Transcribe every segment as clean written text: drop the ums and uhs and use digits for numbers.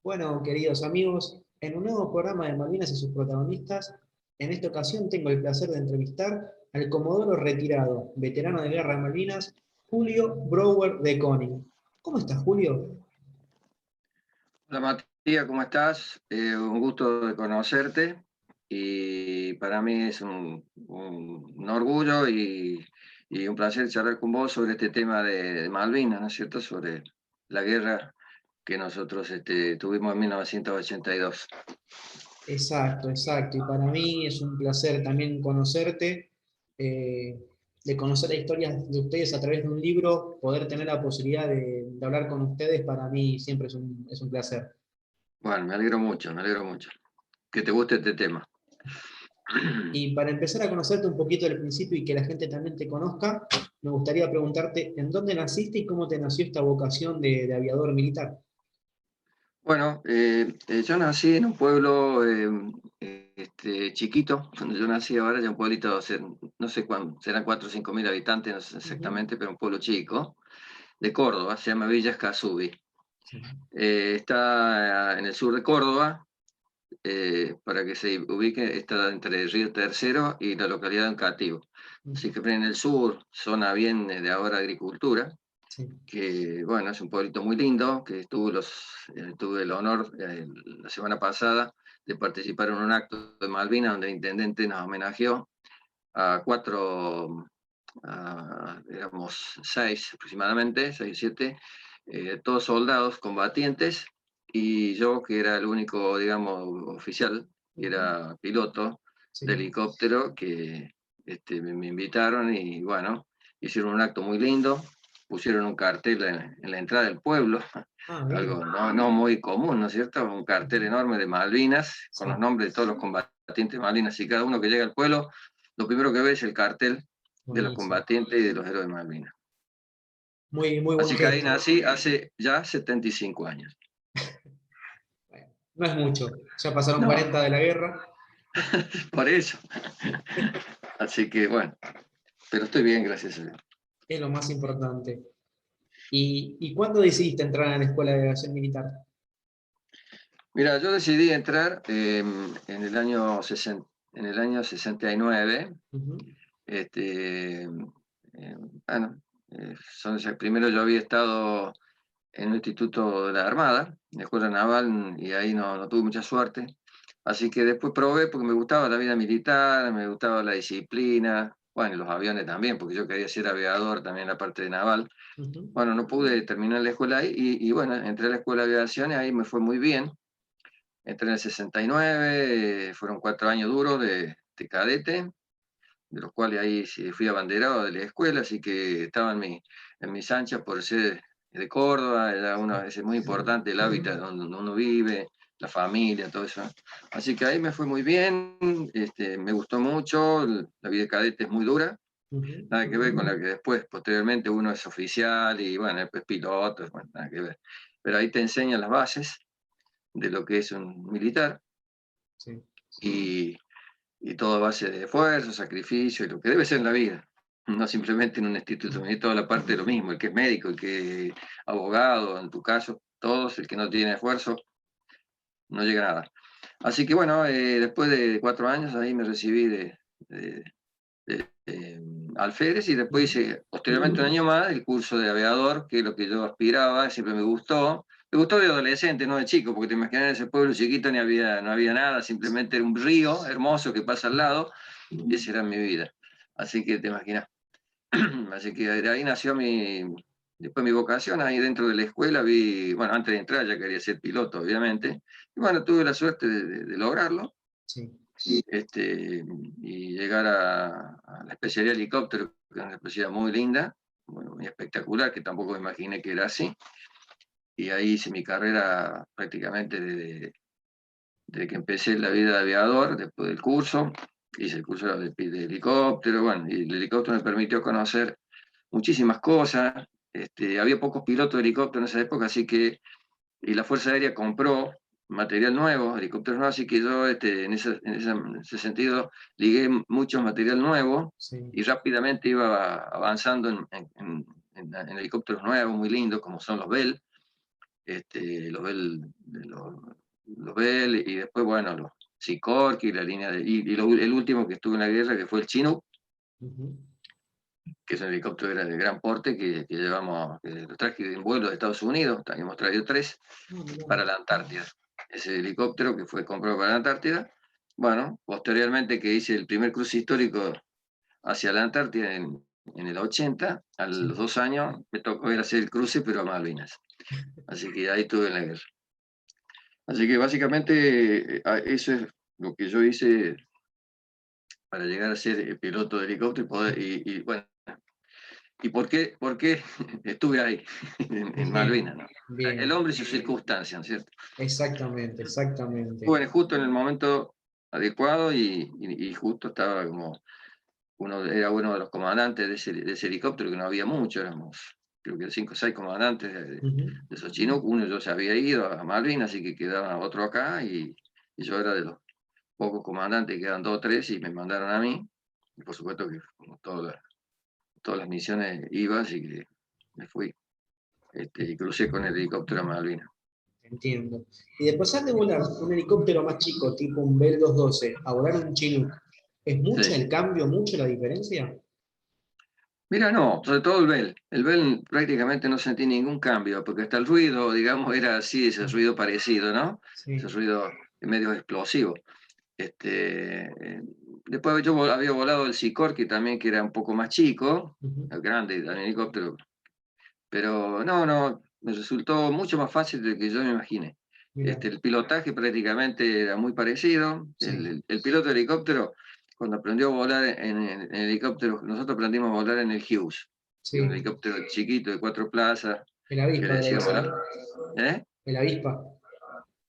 Bueno, queridos amigos, en un nuevo programa de Malvinas y sus protagonistas, en esta ocasión tengo el placer de entrevistar al comodoro retirado, veterano de guerra de Malvinas, Julio Brouwer de Koning. ¿Cómo estás, Julio? Hola Matías, ¿cómo estás? Un gusto de conocerte y para mí es un orgullo y un placer charlar con vos sobre este tema de Malvinas, ¿no es cierto? Sobre la guerra que nosotros tuvimos en 1982. Exacto, exacto. Y para mí es un placer también conocerte, eh, de conocer la historia de ustedes a través de un libro, poder tener la posibilidad de hablar con ustedes, para mí siempre es un placer. Bueno, me alegro mucho que te guste este tema. Y para empezar a conocerte un poquito del principio y que la gente también te conozca, me gustaría preguntarte en dónde naciste y cómo te nació esta vocación de aviador militar. Bueno, yo nací en un pueblo chiquito, donde yo nací ahora, ya un pueblito, no sé cuánto, serán 4 o 5 mil habitantes, no sé Ujú. exactamente, pero un pueblo chico, de Córdoba, se llama Villa Escazubí. Sí. Está en el sur de Córdoba, para que se ubique, está entre Río Tercero y la localidad de Oncativo. Así Ujú. que en el sur, zona bien de ahora agricultura, Sí. que bueno, es un pueblito muy lindo, que tuve el honor la semana pasada de participar en un acto de Malvinas donde el intendente nos homenajeó a cuatro, éramos 6 aproximadamente, 6 7, todos soldados combatientes, y yo que era el único, digamos, oficial, que Ujú. era piloto de Sí. helicóptero, que me invitaron y bueno, hicieron un acto muy lindo, pusieron un cartel en la entrada del pueblo, Ah, algo bien. no muy común, ¿no es cierto? Un cartel Ujú. enorme de Malvinas, con los Sí. nombres de todos los combatientes de Malvinas, y cada uno que llega al pueblo, lo primero que ve es el cartel de los Buenísimo. combatientes y de los héroes de Malvinas. Muy, muy buen Así que ahí gesto. nací hace ya 75 años. Bueno, no es mucho. Ya pasaron No, 40 de la guerra. por eso. Así que bueno, pero estoy bien, gracias a Dios. Es lo más importante. ¿Y cuándo decidiste entrar en la Escuela de Aviación Militar? Mira, yo decidí entrar en el año 69. Ujú. Este, bueno, primero yo había estado en un instituto de la Armada, en la Escuela Naval, y ahí no tuve mucha suerte. Así que después probé porque me gustaba la vida militar, me gustaba la disciplina, bueno, y los aviones también, porque yo quería ser aviador también en la parte de naval. Ujú. Bueno, no pude terminar la escuela ahí y bueno, entré a la escuela de aviación y ahí me fue muy bien. Entré en el 69, fueron 4 años duros de cadete, de los cuales ahí sí fui abanderado de la escuela, así que estaba en mis anchas por ser de Córdoba, era es muy importante el hábitat donde uno vive, la familia, todo eso. Así que ahí me fue muy bien, me gustó mucho, la vida de cadete es muy dura, Ujú. nada que ver con la que después, posteriormente, uno es oficial y bueno, después piloto, bueno, nada que ver. Pero ahí te enseñan las bases de lo que es un militar Sí. y, y todo a base de esfuerzo, sacrificio y lo que debe ser en la vida. No simplemente en un instituto, ni toda la parte de lo mismo, el que es médico, el que es abogado, en tu caso, todos, el que no tiene esfuerzo, no llega a nada. Así que bueno, después de 4 años ahí me recibí de, alférez y después Ujú. hice posteriormente un año más el curso de aviador, que es lo que yo aspiraba, siempre me gustó. Me gustó de adolescente, no de chico, porque te imaginas en ese pueblo chiquito no había nada, simplemente era un río hermoso que pasa al lado y esa era mi vida. Así que te imaginas. Así que de ahí nació después mi vocación, ahí dentro de la escuela vi, bueno, antes de entrar ya quería ser piloto, obviamente, y bueno, tuve la suerte de lograrlo Sí. y llegar a la especialidad de helicóptero, que es una especialidad muy linda, bueno, muy espectacular, que tampoco me imaginé que era así. Y ahí hice mi carrera prácticamente desde que empecé la vida de aviador, después del curso. Hice el curso de helicóptero, bueno, y el helicóptero me permitió conocer muchísimas cosas. Había pocos pilotos de helicóptero en esa época, así que y la Fuerza Aérea compró material nuevo, helicópteros nuevos, así que yo en ese sentido ligué mucho material nuevo Sí. y rápidamente iba avanzando en helicópteros nuevos, muy lindos, como son los Bell, los Bell, los Bell, y después, bueno, los Sikorsky, la línea de, el último que estuvo en la guerra, que fue el Chinook, Ujú. que es un helicóptero de gran porte que llevamos, que lo traje en vuelo de Estados Unidos, hemos traído 3 Ah, mirá. para la Antártida. Ese helicóptero que fue comprado para la Antártida, bueno, posteriormente que hice el primer cruce histórico hacia la Antártida en el 80, a Sí. los 2 años me tocó ir a hacer el cruce, pero a Malvinas. Así que ahí estuve en la guerra. Así que básicamente eso es lo que yo hice para llegar a ser piloto de helicóptero y poder, bueno, ¿y por qué estuve ahí, en Bien, Malvinas, ¿no? El bien. hombre y sus circunstancias, ¿no es cierto? Exactamente, exactamente. Bueno, justo en el momento adecuado y justo estaba como, era uno de los comandantes de ese helicóptero, que no había mucho, éramos creo que 5 o 6 comandantes Ujú. de esos Chinook, uno yo se había ido a Malvinas, así que quedaba otro acá, y yo era de los pocos comandantes, quedan 2 o 3, y me mandaron a mí, y por supuesto que como todas las misiones iba, así que me fui, y crucé con el helicóptero a Malvinas. Entiendo. Y de pasar de volar un helicóptero más chico, tipo un Bell 212, a volar un Chinook, ¿es mucho Sí. el cambio, mucho la diferencia? Mira, no, sobre todo el Bell. El Bell prácticamente no sentí ningún cambio, porque hasta el ruido, digamos, era así, ese ruido parecido, ¿no? Ese Sí. ruido medio explosivo. Después yo había volado el Sikorsky también, que era un poco más chico, Ujú. grande, el helicóptero, pero no, me resultó mucho más fácil de lo que yo me imaginé. Mira, El pilotaje prácticamente era muy parecido. sí, El piloto de helicóptero, cuando aprendió a volar en helicóptero, nosotros aprendimos a volar en el Hughes, que es un sí. helicóptero chiquito de 4 plazas, El que le avispa debe decíamos ser. ¿eh? El avispa.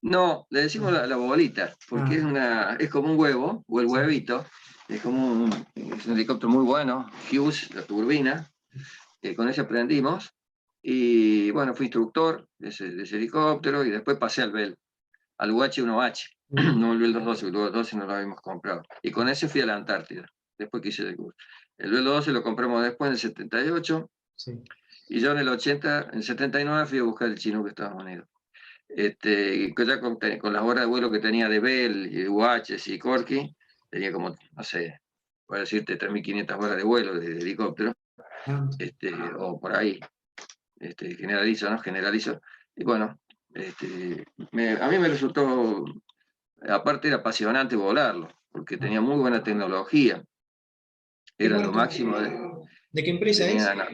No, le decimos Ah, la bolita, porque ah, es como un huevo, o el sí. huevito, es un helicóptero muy bueno, Hughes, la turbina, con ese aprendimos, y bueno, fui instructor de ese helicóptero, y después pasé al UH-1H, Ujú. no el Bell 212, el Bell 12 no lo habíamos comprado, y con ese fui a la Antártida, después que hice el curso. El Bell 12 lo compramos después en el 78, Sí. y yo en el 80, en el 79 fui a buscar el Chinook de Estados Unidos. Y ya con las horas de vuelo que tenía de Bell y de UH y Corky, tenía como, no sé, voy a decirte 3.500 horas de vuelo de helicóptero, Ah, o por ahí, generalizo, ¿no? Generalizo. Y bueno, a mí me resultó, aparte era apasionante volarlo, porque ah. tenía muy buena tecnología, ¿Qué era lo marca? máximo, ¿De qué empresa es? tenía,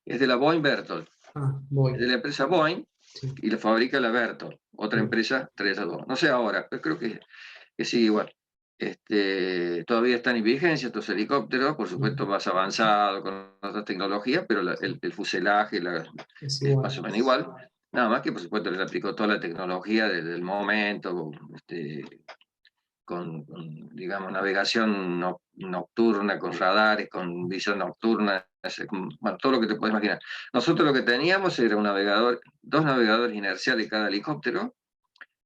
es de la Boeing Berthold, Ah, es de voy. la empresa Boeing, Sí, y la fabrica la Berthold, otra sí. empresa, 3 a 2. No sé ahora, pero creo que sigue igual. Todavía están en vigencia estos helicópteros, por supuesto Ujú. más avanzado, con otras tecnologías, pero Sí, el fuselaje es es más igual. o menos igual. Nada más que, por supuesto, les aplicó toda la tecnología del momento, digamos, navegación nocturna, con radares, con visión nocturna, bueno, todo lo que te puedes imaginar. Nosotros lo que teníamos era un navegador, 2 navegadores inerciales cada helicóptero,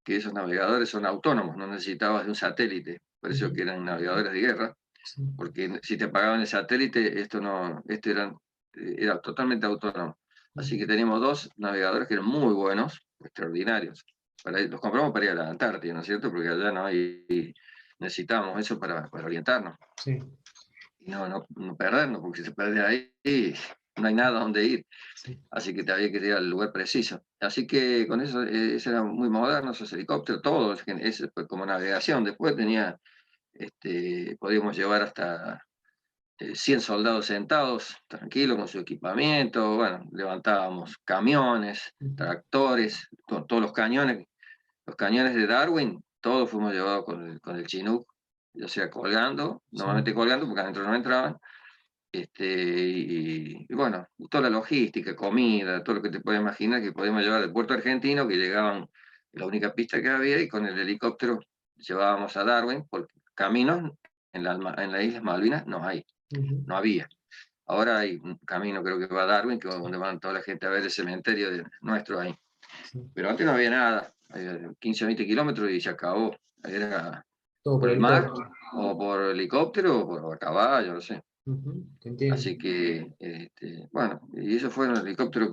que esos navegadores son autónomos, no necesitabas de un satélite, por eso que Ujú. eran navegadores de guerra, Sí. porque si te apagaban el satélite, era totalmente autónomo. Así que Ujú. teníamos 2 navegadores que eran muy buenos, extraordinarios. Los compramos para ir a la Antártida, ¿no es cierto? Porque allá no hay, necesitábamos eso para orientarnos Sí, y no perdernos, porque si se pierde ahí, no hay nada donde ir. sí. Así que te había que ir al lugar preciso. Así que con eso, eso era muy moderno, esos helicópteros, todo, pues, como navegación. Después podíamos llevar hasta 100 soldados sentados, tranquilos, con su equipamiento. Bueno, levantábamos camiones, Ujú. tractores, todos los cañones de Darwin, todos fuimos llevados con el Chinook, ya sea colgando, Sí. normalmente colgando, porque adentro no entraban, y bueno, toda la logística, comida, todo lo que te puedes imaginar que podíamos llevar del puerto argentino, que llegaban la única pista que había, y con el helicóptero llevábamos a Darwin, porque caminos en las Islas Malvinas no hay, Ujú. no había. Ahora hay un camino, creo que va a Darwin, que es donde van toda la gente a ver el cementerio nuestro ahí. Sí. Pero antes no había nada, 15 o 20 kilómetros y se acabó. Era Todo por por el mar, helicóptero. o por helicóptero, o por caballo, no sé. Ujú. Te entiendo. Así que, bueno, y eso fue un helicóptero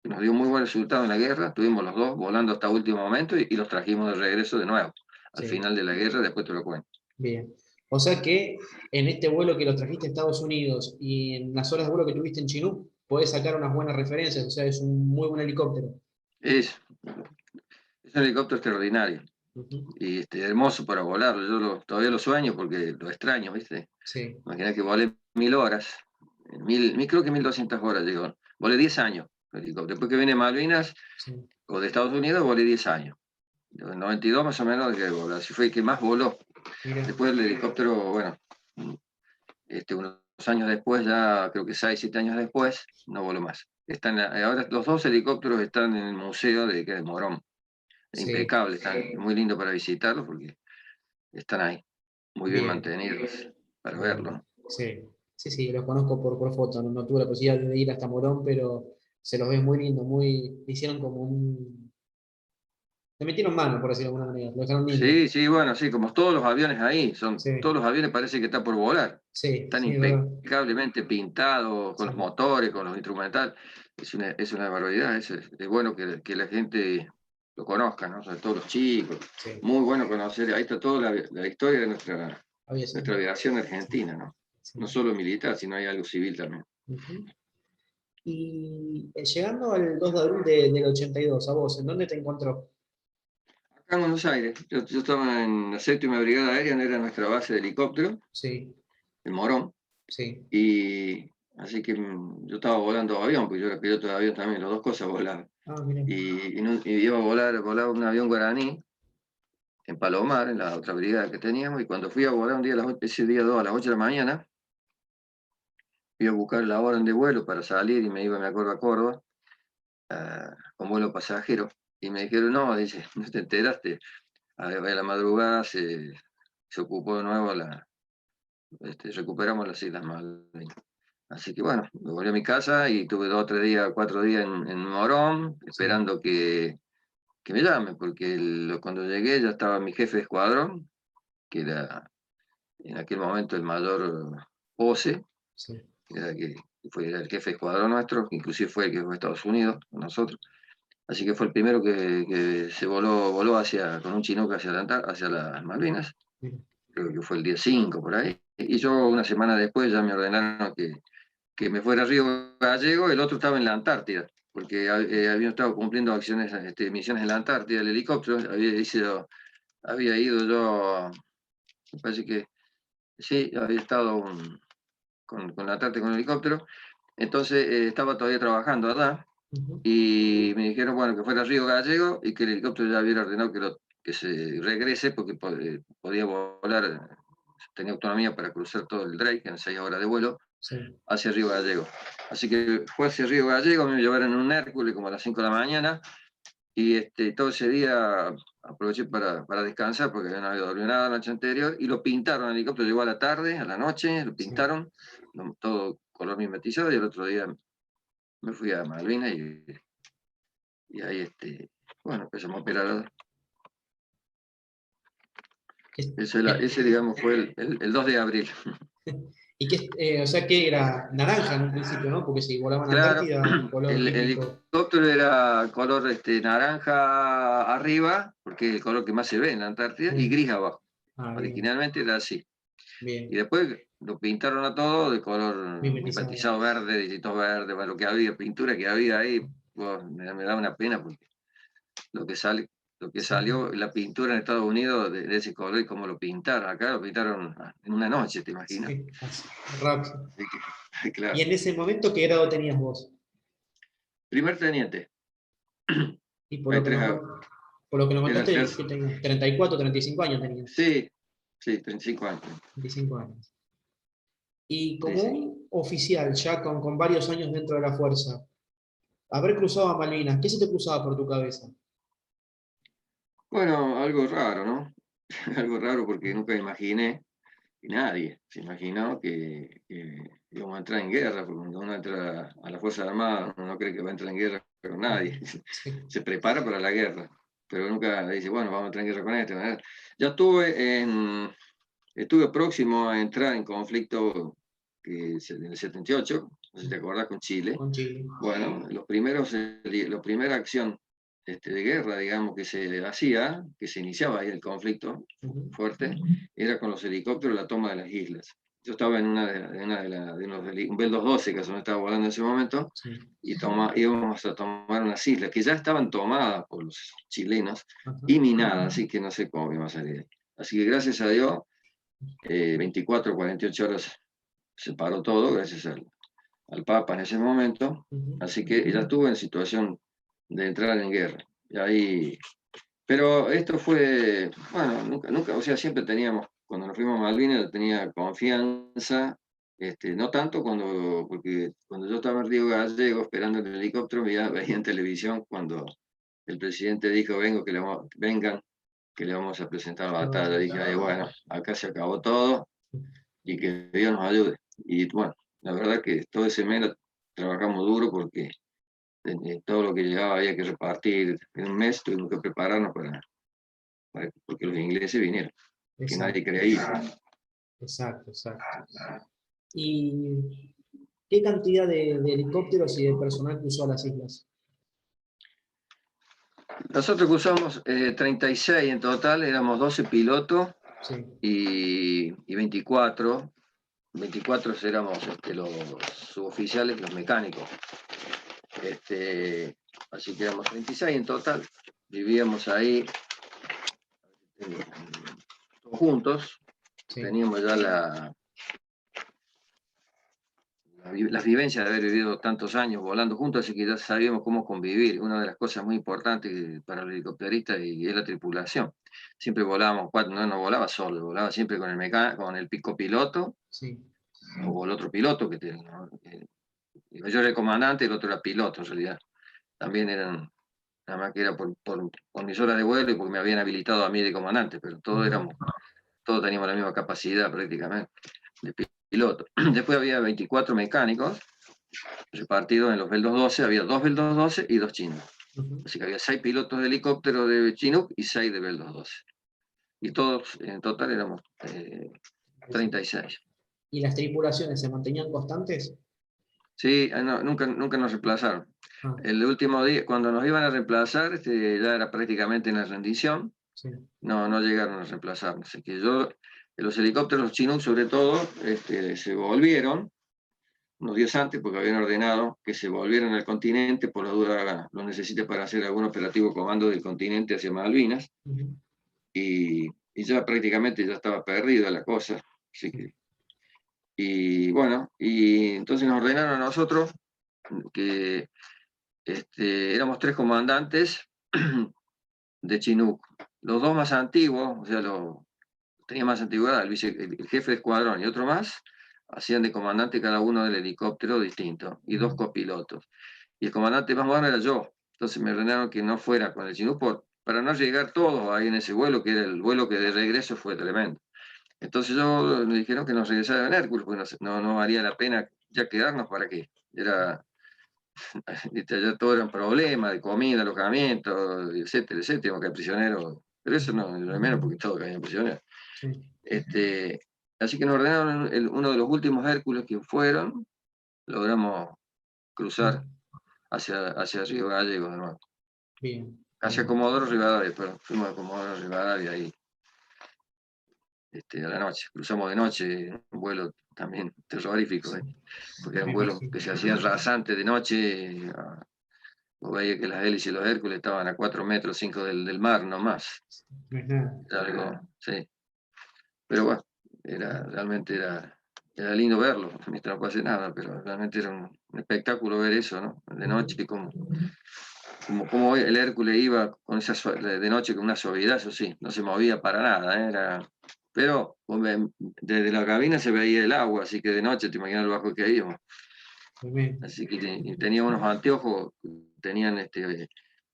que nos dio muy buen resultado en la guerra, estuvimos los dos volando hasta último momento y los trajimos de regreso de nuevo, al Sí, final de la guerra, después te lo cuento. bien. O sea que en este vuelo que los trajiste a Estados Unidos y en las horas de vuelo que tuviste en Chinú, podés sacar unas buenas referencias, o sea, es un muy buen helicóptero. Es un helicóptero extraordinario Ujú. y hermoso para volarlo. Todavía lo sueño porque lo extraño, ¿viste? Sí, Imagina que volé 1000 horas, creo que 1200 horas llegó. Volé 10 años el helicóptero. Después que vine a Malvinas sí. o de Estados Unidos, volé 10 años. En 92 más o menos que voló, así fue el que más voló. Mira, Después el helicóptero, bueno, unos años después, ya creo que 6, 7 años después, no voló más. Ahora los dos helicópteros están en el museo de Morón. sí, Impecable, están muy lindos para visitarlos porque están ahí, muy bien bien, mantenidos para verlo, bien. ¿no? Sí, sí, sí, los conozco por foto, no, no tuve la posibilidad de ir hasta Morón, pero se los ve muy lindo, muy, hicieron como un, le metieron mano, por decirlo de alguna manera, lo dejaron lindo. Sí, sí, bueno, sí, como todos los aviones ahí, Sí, todos los aviones parece que están por volar. sí, Están sí, es verdad. impecablemente pintados, con Sí, los motores, con los instrumentales. Es una barbaridad, es bueno que la gente lo conozca, ¿no? Sobre todo los chicos. sí, Muy bueno conocer, ahí está toda la historia de había sido. nuestra aviación Sí, argentina, ¿no? No sí. solo militar, sino hay algo civil también. Ujú. Y llegando al 2 de abril del 82, a vos, ¿en dónde te encontró? Acá en Buenos Aires, yo estaba en la séptima brigada aérea, no era nuestra base de helicóptero, Sí, el Morón, sí. y así que yo estaba volando avión, porque yo era piloto de avión también, las dos cosas volaban. Ah, mira. Y iba a volaba un avión guaraní en Palomar, en la otra brigada que teníamos, y cuando fui a volar un día, ese día 2 a las 8 de la mañana, fui a buscar la hora de vuelo para salir y me iba, me acuerdo, a Córdoba, con vuelo pasajero, y me dijeron, no, dice, no te enteraste, a la madrugada se ocupó de nuevo recuperamos las Islas Malvinas. Así que bueno, me volví a mi casa y tuve 2, 3 días, 4 días en Morón, Sí, esperando que me llamen, porque cuando llegué ya estaba mi jefe de escuadrón, que era en aquel momento el mayor Pose, sí, era el jefe de escuadrón nuestro, que inclusive fue el que fue a Estados Unidos con nosotros. Así que fue el primero que se voló con un chinook hacia las Malvinas, mira. creo que fue el día 5 por ahí. Y yo una semana después ya me ordenaron que me fuera a Río Gallego, el otro estaba en la Antártida, porque había estado cumpliendo misiones en la Antártida, el helicóptero, había ido yo, me parece que sí, había estado con la Antártida con el helicóptero, entonces estaba todavía trabajando allá, Ujú. y me dijeron, bueno, que fuera a Río Gallego y que el helicóptero ya había ordenado que se regrese porque podía volar, tenía autonomía para cruzar todo el Drake en 6 horas de vuelo Sí, hacia Río Gallego. Así que fue hacia Río Gallego, me llevaron en un Hércules como a las 5 de la mañana y todo ese día aproveché para descansar porque no había dormido nada la noche anterior y lo pintaron, el helicóptero llegó a la tarde, a la noche, lo sí. pintaron, todo color mimetizado y el otro día me fui a Malvinas y ahí, bueno, empezamos a operar. ¿Qué- Ese, digamos, fue el 2 de abril. y qué, o sea que era naranja en un principio, ¿no? Porque si volaban a Claro, Antártida, color el típico. helicóptero era color naranja arriba, porque es el color que más se ve en la Antártida, y Mm. gris abajo. Ah, bien, Originalmente era así. Y bien. después lo pintaron a todo de color Mimetizado. mimetizado verde, distritos verdes, bueno, lo que había, pintura que había ahí, pues, me da una pena porque lo que sale, lo que Sí, salió, la pintura en Estados Unidos de ese color y cómo lo pintaron. Acá lo pintaron en una noche, ¿te imaginas? sí, así, rápido. Así que, Y claro. en ese momento, ¿qué grado tenías vos? Primer teniente, Y hay tres, por lo que nos era el contaste, ¿qué tercer. tenías? 34, 35 años tenías. Sí, sí, 35 años. 25 años. Y Sí, como sí. un oficial, ya con varios años dentro de la fuerza, haber cruzado a Malvinas, ¿qué se te cruzaba por tu cabeza? Bueno, algo raro, ¿no? Algo raro porque nunca imaginé, y nadie se imaginó que íbamos a entrar en guerra, porque cuando uno entra a la Fuerza Armada, uno no cree que va a entrar en guerra con nadie. Sí, Se prepara para la guerra, pero nunca dice, bueno, vamos a entrar en guerra con este. ¿No? Ya estuve próximo a entrar en conflicto en el 78, no sé si te acordás, con Chile. Con Chile. Bueno, la primera acción de guerra, digamos, que se hacía, que se iniciaba ahí el conflicto fuerte, era con los helicópteros la toma de las islas. Yo estaba en un Bell 212, que es donde estaba volando en ese momento, Sí. y íbamos a tomar unas islas que ya estaban tomadas por los chilenos Ajá. y minadas, así que no sé cómo íbamos a salir de ahí. Así que gracias a Dios, 24, 48 horas se paró todo, gracias al Papa en ese momento, así que ella estuvo en situación de entrar en guerra. Y ahí, pero esto fue, bueno, nunca, o sea, siempre teníamos, cuando nos fuimos a Malvinas, tenía confianza, no tanto porque cuando yo estaba en Río Gallego esperando el helicóptero, veía en televisión cuando el presidente dijo, vengan, que le vamos a presentar la batalla. Dije, ay, bueno, acá se acabó todo y que Dios nos ayude. Y bueno, la verdad que todo ese mes trabajamos duro porque todo lo que llegaba había que repartir. En un mes tuvimos que prepararnos porque los ingleses vinieron, que Exacto. nadie creía. Exacto, exacto. ¿Y qué cantidad de helicópteros y de personal cruzó a las islas? Nosotros cruzamos 36 en total, éramos 12 pilotos Sí. y 24 éramos los suboficiales, los mecánicos. Así que éramos 36 en total, vivíamos ahí todos juntos, Sí. teníamos ya las vivencias de haber vivido tantos años volando juntos, así que ya sabíamos cómo convivir. Una de las cosas muy importantes para el helicópterista y es la tripulación. Siempre volábamos cuatro, no volaba solo, volaba siempre con el piloto, Sí. o el otro piloto, yo era el comandante y el otro era piloto en realidad. También eran, nada más que era por mis horas de vuelo y porque me habían habilitado a mí de comandante, pero todos teníamos la misma capacidad prácticamente de piloto. Después había 24 mecánicos repartidos en los Bell 212, había 2 Bell 212 y 2 chinos. Así que había 6 pilotos de helicóptero de Chinook y 6 de Bell 212. Y todos en total éramos 36. ¿Y las tripulaciones se mantenían constantes? Sí, no, nunca nos reemplazaron. Ah, El último día, cuando nos iban a reemplazar, ya era prácticamente en la rendición. sí. No llegaron a reemplazarnos. Así que los helicópteros Chinook sobre todo, se volvieron unos días antes porque habían ordenado que se volvieran al continente, por la duda lo necesita para hacer algún operativo comando del continente hacia Malvinas, y ya prácticamente ya estaba perdida la cosa. Así que, y bueno, y entonces nos ordenaron a nosotros que éramos 3 comandantes de Chinook. Los 2 más antiguos, o sea, tenía más antigüedad, el jefe de escuadrón y otro más, hacían de comandante cada uno del helicóptero distinto, y 2 copilotos. Y el comandante más bueno era yo. Entonces me ordenaron que no fuera con el Chinook para no llegar todos ahí en ese vuelo, que era el vuelo que de regreso fue tremendo. Entonces me dijeron que nos regresara en Hércules, porque no valía la pena ya quedarnos para qué. Ya todo era un problema de comida, alojamiento, etcétera, etcétera, que prisioneros. Pero eso no, lo de menos porque todos caían prisioneros. Sí. Así que nos ordenaron uno de los últimos Hércules que fueron, logramos cruzar hacia Río Gallegos de nuevo. Bien. Hacia Comodoro Rivadavia, perdón, fuimos a Comodoro Rivadavia ahí a la noche. Cruzamos de noche, un vuelo también terrorífico, porque era un vuelo que se hacía rasante de noche. Vos veías que las hélices y los Hércules estaban a 4 metros 5 del mar, no más. No es nada. Algo, sí. Pero bueno, realmente era lindo verlo, mientras no pase nada, pero realmente era un espectáculo ver eso, ¿no? De noche, como el Hércules iba con de noche con una suavidad, eso sí, no se movía para nada, pero desde la cabina se veía el agua, así que de noche te imaginas lo bajo que íbamos. Así que tenía unos anteojos, tenían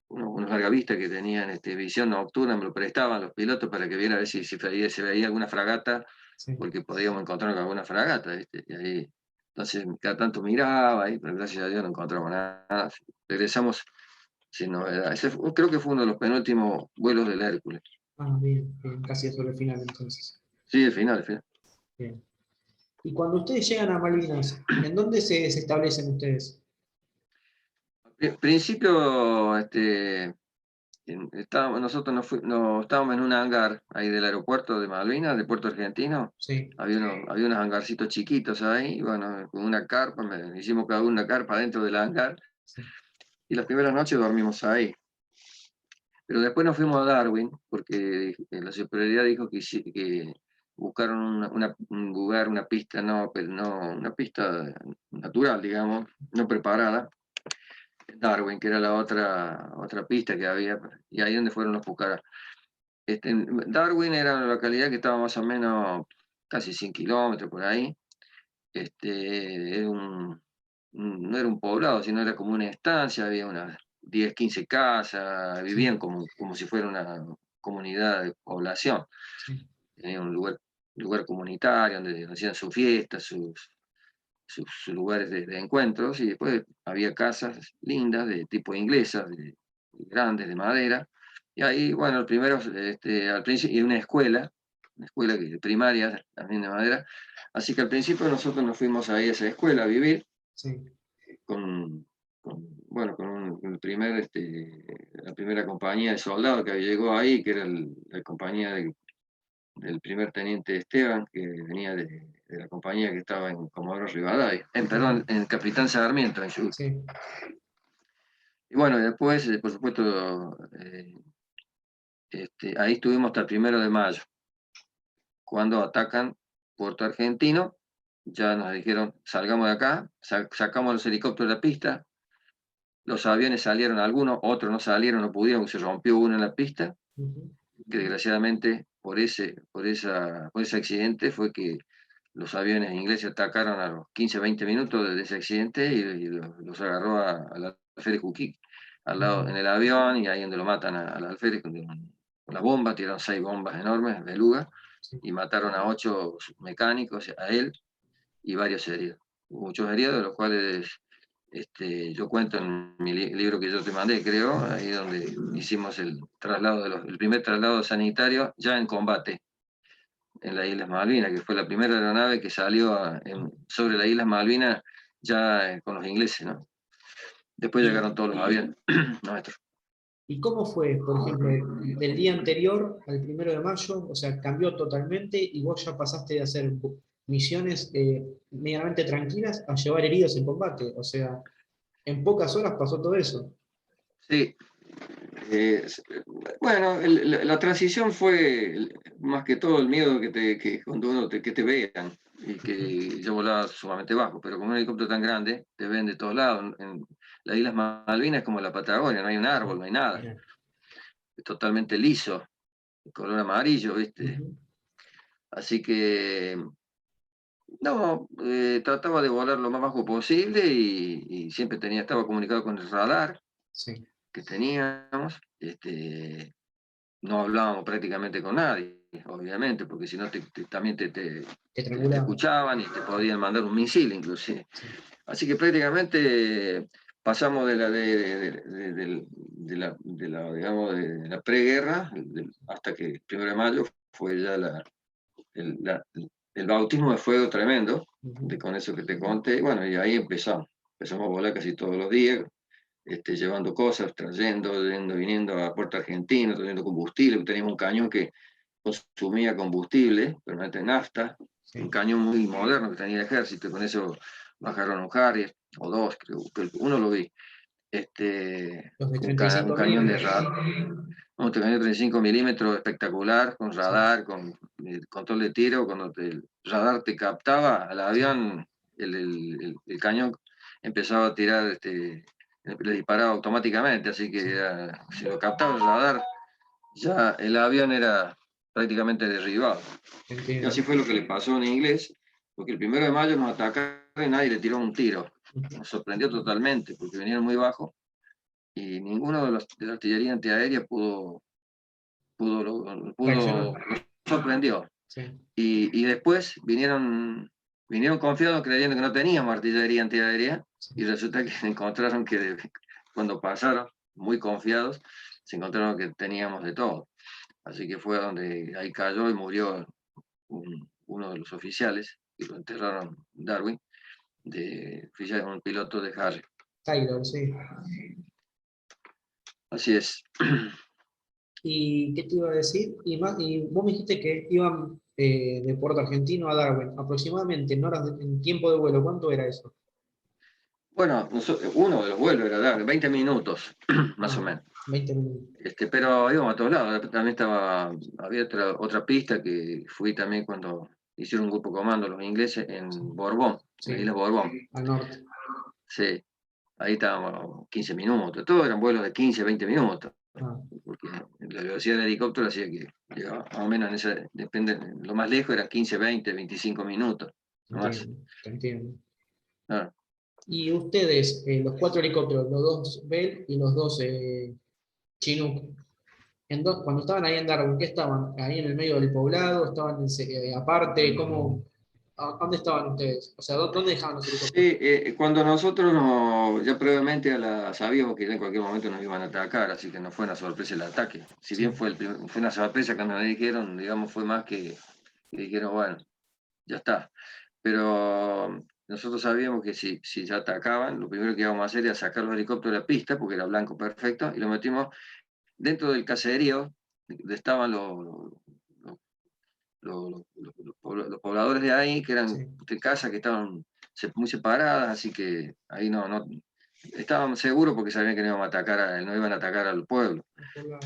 unos largavistas que tenían visión nocturna, me lo prestaban los pilotos para que viera a ver si se veía alguna fragata, Sí. porque podíamos encontrar con alguna fragata, y ahí, entonces cada tanto miraba, pero gracias a Dios no encontramos nada. Regresamos sin novedad. Creo que fue uno de los penúltimos vuelos del Hércules. Ah, bien, bien, casi sobre el final entonces. Sí, el final. Bien. Y cuando ustedes llegan a Malvinas, ¿en dónde se establecen ustedes? Al principio, nosotros estábamos en un hangar ahí del aeropuerto de Malvinas, de Puerto Argentino. Sí, Había unos hangarcitos chiquitos ahí, y bueno, con una carpa, hicimos cada uno una carpa dentro del hangar, sí, y las primeras noches dormimos ahí. Pero después nos fuimos a Darwin, porque la superioridad dijo que buscaron un lugar, una pista, no, pero no, una pista natural, digamos, no preparada, Darwin, que era la otra pista que había, y ahí donde fueron los Pucará. Darwin era una localidad que estaba más o menos casi 100 kilómetros por ahí. No era un poblado, sino era como una estancia, había unas 10 15 casas, vivían sí, como si fuera una comunidad de población. sí. Tenía un lugar comunitario donde hacían sus fiestas, sus lugares de encuentros, y después había casas lindas, de tipo inglesas, grandes, de madera. Y ahí, bueno, el primero, al principio, y una escuela primaria también de madera. Así que al principio nosotros nos fuimos ahí a esa escuela a vivir Sí. con, bueno, el la primera compañía de soldados que llegó ahí, que era la compañía del primer teniente Esteban, que venía de la compañía que estaba en Comodoro Rivadavia, perdón, Ujú. en Capitán Sarmiento, en Chubut. Sí. Y bueno, después, por supuesto, ahí estuvimos hasta el 1 de mayo, cuando atacan Puerto Argentino. Ya nos dijeron, salgamos de acá, sacamos los helicópteros de la pista, los aviones salieron algunos, otros no salieron, no pudieron, se rompió uno en la pista, Ujú. que desgraciadamente por ese accidente fue que los aviones ingleses atacaron a los 15, 20 minutos de ese accidente, y los agarró al alférez Juquí, al lado en Ujú. el avión, y ahí donde lo matan al alférez con la bomba, tiraron 6 bombas enormes, beluga, Sí. y mataron a 8 mecánicos, a él, y varios heridos. Hubo muchos heridos, de los cuales yo cuento en mi libro que yo te mandé, creo, ahí donde hicimos el primer traslado sanitario ya en combate en las Islas Malvinas, que fue la primera aeronave que salió sobre las Islas Malvinas ya con los ingleses, ¿no? Después ¿Y, llegaron todos los aviones nuestros. y cómo fue, por ejemplo, del día anterior al 1 de mayo? O sea, cambió totalmente y vos ya pasaste de hacer misiones medianamente tranquilas a llevar heridos en combate. O sea, en pocas horas pasó todo eso. Sí, eh, bueno, la transición fue más que todo el miedo que cuando que te vean, y que yo volaba sumamente bajo, pero con un helicóptero tan grande te ven de todos lados. En las Islas Malvinas es como la Patagonia, no hay un árbol, no hay nada, Mirá. es totalmente liso, de color amarillo, ¿viste? Ujú. Así que no, trataba de volar lo más bajo posible, y siempre estaba comunicado con el radar Sí, que teníamos. No hablábamos prácticamente con nadie, obviamente, porque si no también te te triangulaba. escuchaban y te podían mandar un misil inclusive. Sí. Así que prácticamente pasamos de la preguerra, hasta que el 1 de mayo fue ya el, la- el bautismo de fuego tremendo, Ujú. con eso que te conté. Bueno, y ahí empezamos a volar casi todos los días, llevando cosas, trayendo, yendo, viniendo a Puerto Argentino, trayendo combustible. Teníamos un cañón que consumía combustible, permanente nafta, un Sí. cañón muy moderno que tenía el ejército, con eso bajaron un Harrier, o dos, creo que uno lo vi. Los de Un 35 cañón mil. de radar, un cañón de 35 milímetros espectacular, con Sí, radar, con control de tiro. Cuando el radar te captaba al sí, avión, el cañón empezaba a tirar, le disparaba automáticamente, así que sí. si lo captaba el radar, ya el avión era prácticamente derribado. Y así Entiendo. fue lo que le pasó en inglés, porque el 1 de mayo nos atacaron y nadie le tiró un tiro. Ujú. Nos sorprendió totalmente, porque venían muy bajo, y ninguno de la artillería antiaérea Reaccionó. lo sorprendió. Sí. Y después vinieron confiados, creyendo que no teníamos artillería antiaérea, Sí. y resulta que encontraron que cuando pasaron, muy confiados, se encontraron que teníamos de todo. Así que fue donde ahí cayó y murió uno de los oficiales, que lo enterraron en Darwin, de un piloto de Harry. Taylor, sí. Así es. ¿Y qué te iba a decir? Y vos me dijiste que iban de Puerto Argentino a Darwin, aproximadamente en horas, en tiempo de vuelo, ¿cuánto era eso? Bueno, uno de los vuelos era Darwin, 20 minutos, más o Ah, menos. 20 minutos. Pero íbamos a todos lados. También había otra pista que fui también cuando hicieron un grupo comando los ingleses en Sí, Borbón, en la sí, isla Borbón. al norte. Sí, ahí estábamos 15 minutos. Todos eran vuelos de 15, 20 minutos. Ah, Porque la velocidad del helicóptero hacía que llegaba más o menos en esa, depende, lo más lejos eran 15, 20, 25 minutos, no más. entiendo, te entiendo. Ah, Y ustedes, los cuatro helicópteros, los dos Bell y los dos Chinook, cuando estaban ahí en Darwin, ¿qué estaban? ¿Ahí en el medio del poblado? ¿Estaban aparte? ¿Dónde estaban ustedes? O sea, ¿dónde dejaban los helicópteros? sí, cuando nosotros ya previamente sabíamos que en cualquier momento nos iban a atacar, así que no fue una sorpresa el ataque. Si Sí, bien fue una sorpresa cuando nos dijeron, digamos, fue más que dijeron, bueno, ya está. Pero nosotros sabíamos que si ya atacaban, lo primero que íbamos a hacer era sacar los helicópteros de la pista, porque era blanco perfecto, y lo metimos dentro del caserío, donde estaban los pobladores de ahí, que eran sí. de casas que estaban muy separadas, así que ahí no estaban seguros porque sabían que no iban a atacar, no iban a atacar al pueblo.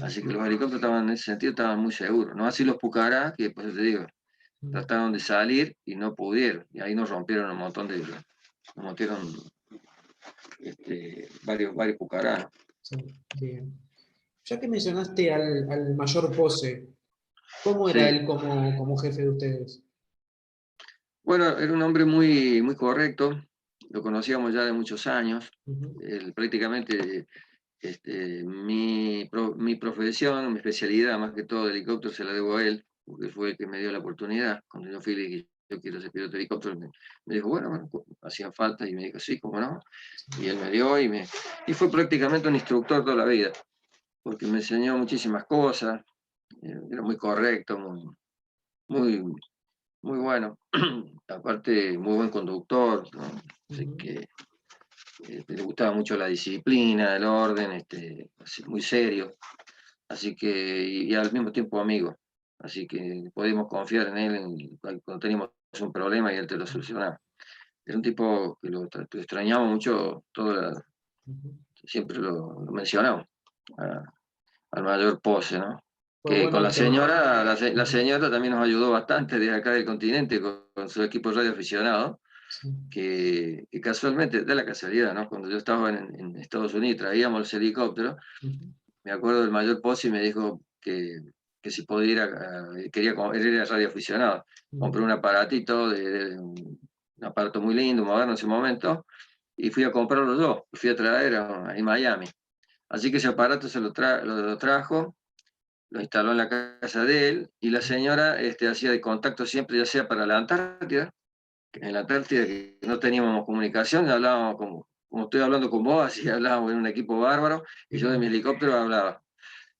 Así que los helicópteros estaban en ese sentido, estaban muy seguros. No así los Pucará, que pues te digo, trataron de salir y no pudieron. Y ahí nos rompieron un montón nos metieron varios Pucará, ¿no? Sí, bien. Ya que mencionaste al mayor Pose, ¿cómo era Sí. él como jefe de ustedes? Bueno, era un hombre muy, muy correcto, lo conocíamos ya de muchos años. Ujú, Él prácticamente mi profesión, mi especialidad, más que todo de helicóptero, se la debo a él, porque fue el que me dio la oportunidad. Cuando yo fui y le dije, yo quiero ser piloto de helicóptero, me dijo, bueno, hacían falta, y me dijo, sí, cómo no. Y él me dio y fue prácticamente un instructor toda la vida, porque me enseñó muchísimas cosas, era muy correcto, muy, muy bueno. Aparte, muy buen conductor, ¿no? Así ujú. que le gustaba mucho la disciplina, el orden, muy serio, así que, y al mismo tiempo amigo, así que podíamos confiar en él cuando teníamos un problema y él te lo solucionaba. Era un tipo que lo extrañamos mucho, Ujú. siempre lo mencionamos, al mayor Pose, ¿no? Fue Que con bueno la tener. señora, la Ujú, señora también nos ayudó bastante desde acá del continente con su equipo radio aficionado, sí, que casualmente, da la casualidad, ¿no? Cuando yo estaba en Estados Unidos, traíamos los helicópteros, ujú, me acuerdo del mayor Pozzi me dijo que si podía ir él era radioaficionado, compré ujú. un aparatito, un aparato muy lindo, moderno en ese momento, y fui a comprarlo yo, lo fui a traer en Miami. Así que ese aparato lo trajo, lo instaló en la casa de él, y la señora hacía de contacto siempre, ya sea para la Antártida, en la Antártida que no teníamos comunicación, hablábamos como estoy hablando con vos, así hablábamos en un equipo bárbaro, y yo de mi helicóptero hablaba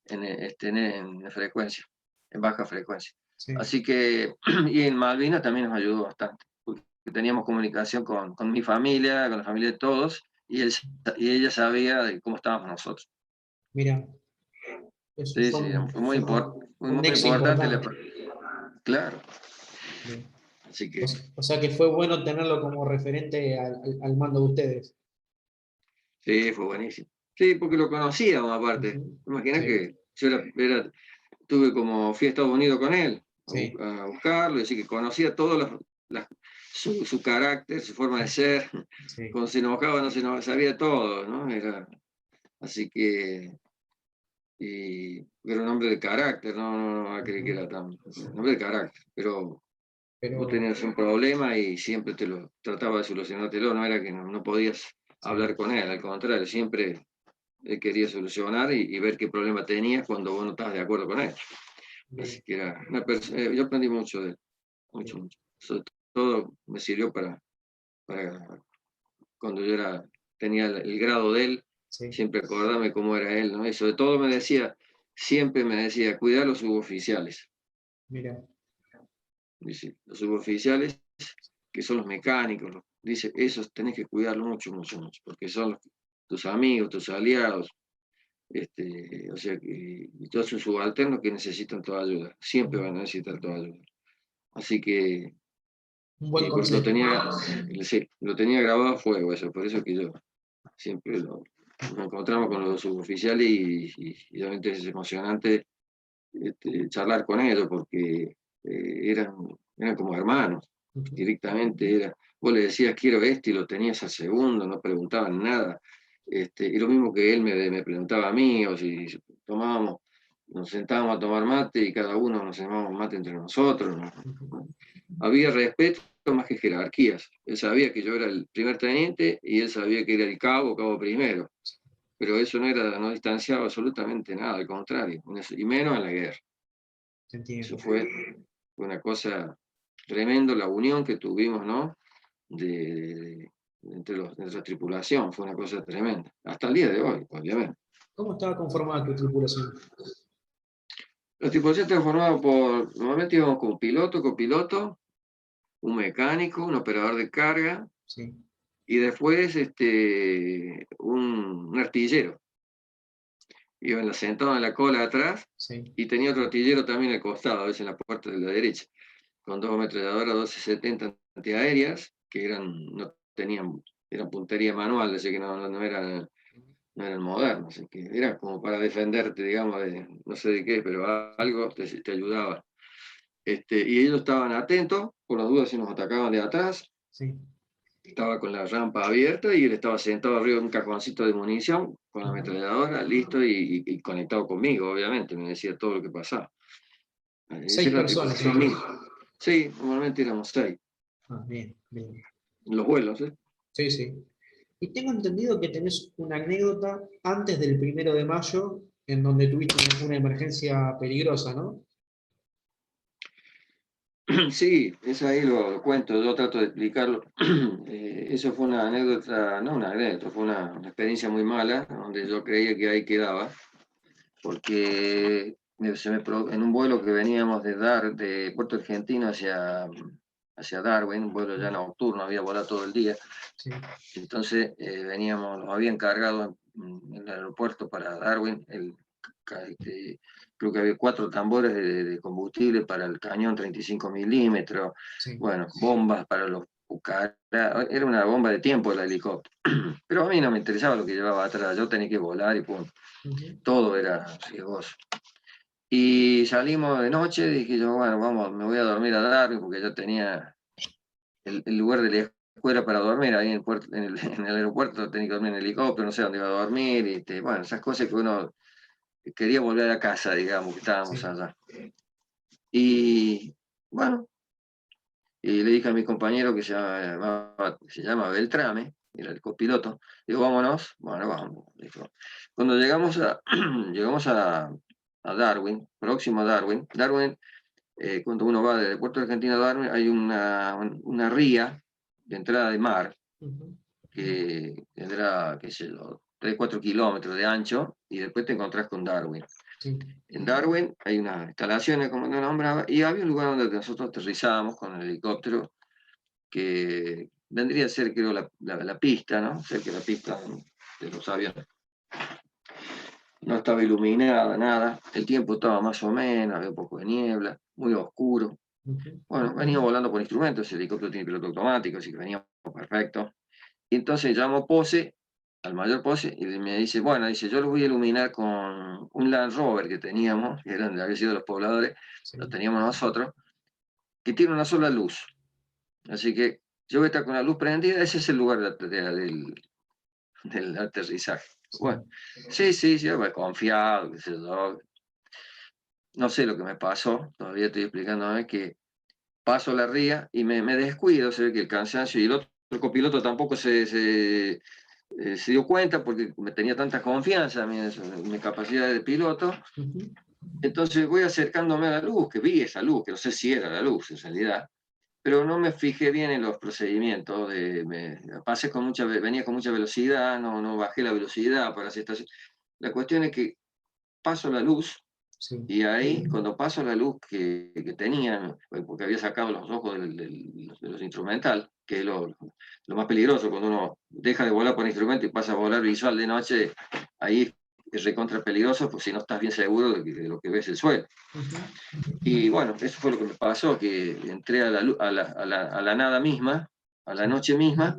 en frecuencia, en baja frecuencia. Sí, Así que, y en Malvinas también nos ayudó bastante, porque teníamos comunicación con mi familia, con la familia de todos, y ella sabía de cómo estábamos nosotros. mira, eso Sí, sí, fue muy, un muy nexo importante, importante. claro. Bien. Así O, que o sea que fue bueno tenerlo como referente al mando de ustedes. sí, fue buenísimo. Sí, porque lo conocíamos aparte. Ujú, Imagina sí, que yo fui a Estados Unidos con él sí, a buscarlo, así que conocía todo su carácter, su forma de ser, sí. cuando se enojaba, no se enojaba, sabía todo, ¿no? Así que, era un hombre de carácter, no va a creer que Ujú. era tan, un hombre de carácter, pero vos Pero, tenías un problema y siempre te lo trataba de solucionártelo, no era que no podías sí, hablar con él, al contrario, siempre él quería solucionar y ver qué problema tenías cuando vos no estabas de acuerdo con él. Así bien, que era una persona, yo aprendí mucho de él, mucho, bien, mucho. Sobre todo me sirvió para cuando tenía el grado de él, sí, siempre acordarme cómo era él, ¿no? Y sobre todo siempre me decía, cuidar a los suboficiales. mira, Dice, los suboficiales que son los mecánicos, dice, esos tenés que cuidarlos mucho, mucho, mucho, porque son tus amigos, tus aliados, o sea, y todos sus subalternos que necesitan toda ayuda, siempre van a necesitar toda ayuda. Así que Un buen pues consejo. sí, lo tenía grabado a fuego eso, por eso que yo siempre nos encontramos con los suboficiales y realmente es emocionante charlar con ellos porque eran como hermanos, directamente vos le decías quiero esto y lo tenías al segundo, no preguntaban nada. Y lo mismo que él me preguntaba a mí, o si tomábamos, nos sentábamos a tomar mate y cada uno nos tomábamos mate entre nosotros. ¿No? Había respeto más que jerarquías. Él sabía que yo era el primer teniente y él sabía que era el cabo primero. Pero eso no distanciaba absolutamente nada, al contrario, y menos en la guerra. Eso fue una cosa tremenda, la unión que tuvimos, ¿no? Entre nuestra tripulación, fue una cosa tremenda. Hasta el día de hoy, obviamente. ¿Cómo estaba conformada tu tripulación? La tripulación estaba formada normalmente íbamos con copiloto, un mecánico, un operador de carga, Sí. y después un artillero. Iba sentado en la cola atrás, Sí. y tenía otro artillero también al costado, a veces en la puerta de la derecha, con dos ametralladoras 1270 antiaéreas, que eran puntería manual, así que no eran modernos, así que era como para defenderte, digamos, no sé de qué, pero algo te ayudaba. Y ellos estaban atentos, por las dudas si nos atacaban de atrás. Sí. Estaba con la rampa abierta y él estaba sentado arriba de un cajoncito de munición con la ametralladora, listo y conectado conmigo, obviamente, me decía todo lo que pasaba. Esa 6 era la personas. tripulación mía. Sí, normalmente éramos 6. Ah, bien, bien. Los vuelos, ¿eh? Sí, sí. Y tengo entendido que tenés una anécdota antes del 1 de mayo en donde tuviste una emergencia peligrosa, ¿no? Sí, eso ahí lo cuento, yo trato de explicarlo. Eso fue una anécdota, no una anécdota, fue una experiencia muy mala, donde yo creía que ahí quedaba, porque en un vuelo que veníamos de Puerto Argentino hacia Darwin, un vuelo ya nocturno, había volado todo el día, Sí. entonces nos habían cargado en el aeropuerto para Darwin, creo que había 4 tambores de combustible para el cañón 35 milímetros, Sí. bueno, bombas para los Pucará, era una bomba de tiempo el helicóptero, pero a mí no me interesaba lo que llevaba atrás, yo tenía que volar y punto, todo era riesgoso. Y salimos de noche, dije yo, bueno, vamos, me voy a dormir a Darwin, porque yo tenía el lugar de la escuela para dormir, ahí en el aeropuerto tenía que dormir en el helicóptero, no sé dónde iba a dormir, bueno, esas cosas que uno quería volver a casa, digamos, que estábamos Sí. allá. Y bueno, y le dije a mi compañero que se llama Beltrame, era el copiloto, digo, vámonos, bueno, vamos. Dijo. Cuando llegamos a Darwin, próximo a Darwin, cuando uno va desde Puerto Argentino a Darwin, hay una ría de entrada de mar, que tendrá, qué sé yo, 3, 4 kilómetros de ancho, y después te encontrás con Darwin. Sí. En Darwin hay unas instalaciones, como te nombraba, y había un lugar donde nosotros aterrizábamos con el helicóptero, que vendría a ser, creo, la pista, ¿no? Cerca de la pista de los aviones. No estaba iluminada, nada. El tiempo estaba más o menos, había un poco de niebla, muy oscuro. Bueno, venía volando por instrumentos, el helicóptero tiene piloto automático, así que veníamos perfecto. Y entonces llamo Pose, al mayor Pose, y me dice, bueno, dice, yo lo voy a iluminar con un Land Rover que teníamos, que había sido de los pobladores, Sí. lo teníamos nosotros, que tiene una sola luz. Así que yo voy a estar con la luz prendida, ese es el lugar del aterrizaje. Sí. Bueno, sí, yo me he confiado, qué sé yo. No sé lo que me pasó, todavía estoy explicándome que paso la ría y me descuido, se ve que el cansancio y el otro copiloto tampoco se dio cuenta porque me tenía tanta confianza en mi capacidad de piloto. Entonces voy acercándome a la luz, que vi esa luz, que no sé si era la luz en realidad, pero no me fijé bien en los procedimientos. Venía con mucha velocidad, no bajé la velocidad para hacer estación. La cuestión es que paso la luz Sí. Y ahí, cuando paso la luz que tenían, porque había sacado los ojos de los instrumental, que es lo más peligroso, cuando uno deja de volar por instrumento y pasa a volar visual de noche, ahí es recontra peligroso, porque si no estás bien seguro de lo que ves el suelo. Y bueno, eso fue lo que me pasó, que entré a la nada misma, a la noche misma,